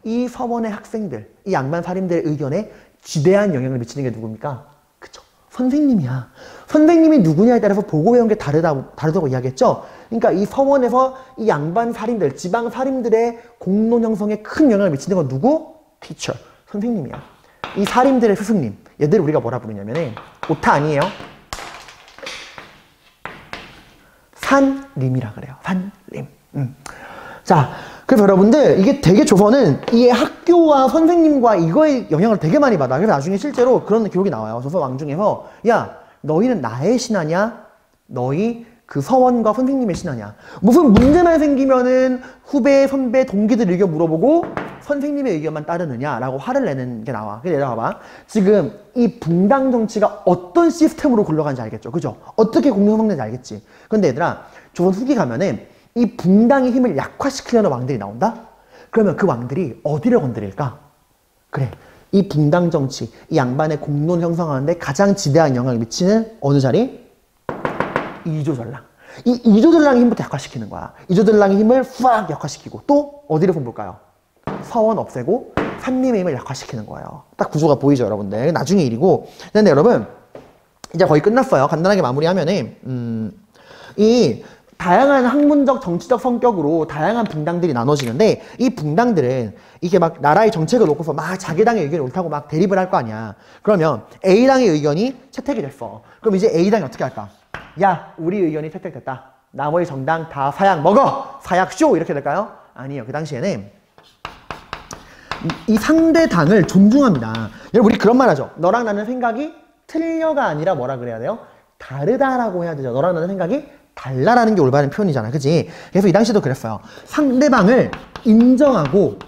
이 서원의 학생들, 이 양반 사림들의 의견에 지대한 영향을 미치는 게 누굽니까? 그쵸. 선생님이야. 선생님이 누구냐에 따라서 보고 외운 게 다르다고 이야기했죠? 그러니까 이 서원에서 이 양반 사림들, 지방 사림들의 공론 형성에 큰 영향을 미치는 건 누구? teacher. 선생님이야. 이 사림들의 스승님. 얘들 우리가 뭐라 부르냐면은 오타 아니에요. 산림이라 그래요. 산림. 자, 그래서 여러분들 이게 되게 조선은 이 학교와 선생님과 이거에 영향을 되게 많이 받아. 그래서 나중에 실제로 그런 기록이 나와요. 조선 왕중에서 야, 너희는 나의 신하냐? 너희 그 서원과 선생님의 신하냐? 무슨 문제만 생기면은 후배, 선배, 동기들 의견 물어보고 선생님의 의견만 따르느냐라고 화를 내는 게 나와. 근데 얘들아 봐봐. 지금 이 붕당 정치가 어떤 시스템으로 굴러가는지 알겠죠? 그죠? 어떻게 공룡성되는지 알겠지? 근데 얘들아, 조선 후기 가면은 이 붕당의 힘을 약화시키려는 왕들이 나온다? 그러면 그 왕들이 어디를 건드릴까? 그래. 이 붕당 정치, 이 양반의 공론 형성하는데 가장 지대한 영향을 미치는 어느 자리? 이조전랑. 이 이조전랑의 힘부터 약화시키는 거야. 이조전랑의 힘을 팍 약화시키고 또 어디를 손볼까요? 서원 없애고 산림의 힘을 약화시키는 거예요. 딱 구조가 보이죠, 여러분들? 나중에 일이고. 근데 여러분, 이제 거의 끝났어요. 간단하게 마무리하면은 이 다양한 학문적, 정치적 성격으로 다양한 붕당들이 나눠지는데 이 붕당들은 이게 막 나라의 정책을 놓고서 막 자기 당의 의견이 옳다고 막 대립을 할 거 아니야. 그러면 A당의 의견이 채택이 됐어. 그럼 이제 A당이 어떻게 할까? 야, 우리 의견이 채택됐다. 나머지 정당 다 사약 먹어! 사약 쇼! 이렇게 될까요? 아니에요. 그 당시에는 이 상대 당을 존중합니다. 여러분 우리 그런 말 하죠. 너랑 나는 생각이 틀려가 아니라 뭐라 그래야 돼요? 다르다라고 해야 되죠. 너랑 나는 생각이 달라라는 게 올바른 표현이잖아. 그치? 그래서 이 당시도 그랬어요. 상대방을 인정하고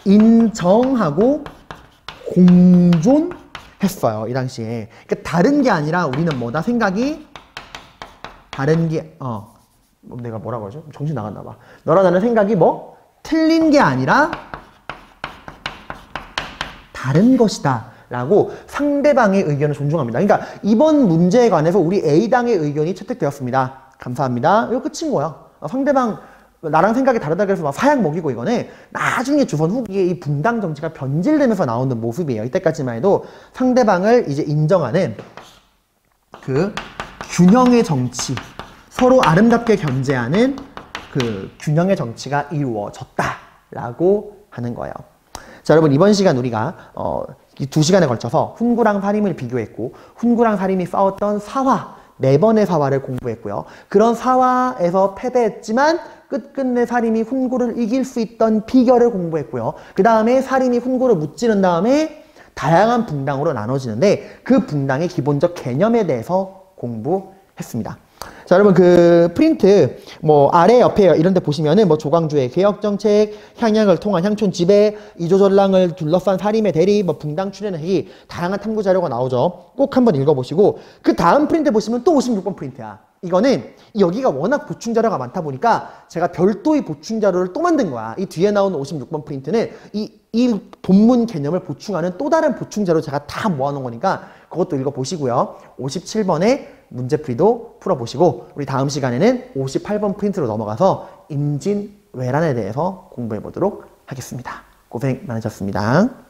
인정하고 공존했어요. 이 당시에. 그러니까 다른 게 아니라 우리는 뭐다? 생각이 다른 게 내가 뭐라고 하죠? 정신 나갔나 봐. 너랑 나는 생각이 뭐? 틀린 게 아니라 다른 것이다 라고 상대방의 의견을 존중합니다. 그러니까 이번 문제에 관해서 우리 A당의 의견이 채택되었습니다. 감사합니다. 이거 끝인 거야. 상대방 나랑 생각이 다르다고 해서 막 사약 먹이고 이거는 나중에 조선 후기에 이 분당 정치가 변질되면서 나오는 모습이에요. 이때까지만 해도 상대방을 이제 인정하는 그 균형의 정치, 서로 아름답게 견제하는 그 균형의 정치가 이루어졌다라고 하는 거예요. 자, 여러분 이번 시간 우리가 이 2시간에 걸쳐서 훈구랑 사림을 비교했고 훈구랑 사림이 싸웠던 사화, 4번의 사화를 공부했고요. 그런 사화에서 패배했지만 끝끝내 사림이 훈구를 이길 수 있던 비결을 공부했고요. 그 다음에 사림이 훈구를 무찌른 다음에 다양한 붕당으로 나눠지는데 그 붕당의 기본적 개념에 대해서 공부했습니다. 자, 여러분 그 프린트 뭐 아래 옆에 이런 데 보시면은 뭐 조광조의 개혁정책, 향약을 통한 향촌 지배, 이조전랑을 둘러싼 사림의 대립, 뭐 붕당 출현의 회의, 다양한 탐구 자료가 나오죠. 꼭 한번 읽어보시고 그 다음 프린트 보시면 또 56번 프린트야. 이거는 여기가 워낙 보충 자료가 많다 보니까 제가 별도의 보충 자료를 또 만든 거야. 이 뒤에 나오는 56번 프린트는 이 본문 개념을 보충하는 또 다른 보충 자료 제가 다 모아놓은 거니까 그것도 읽어보시고요. 57번의 문제풀이도 풀어보시고 우리 다음 시간에는 58번 프린트로 넘어가서 임진왜란에 대해서 공부해보도록 하겠습니다. 고생 많으셨습니다.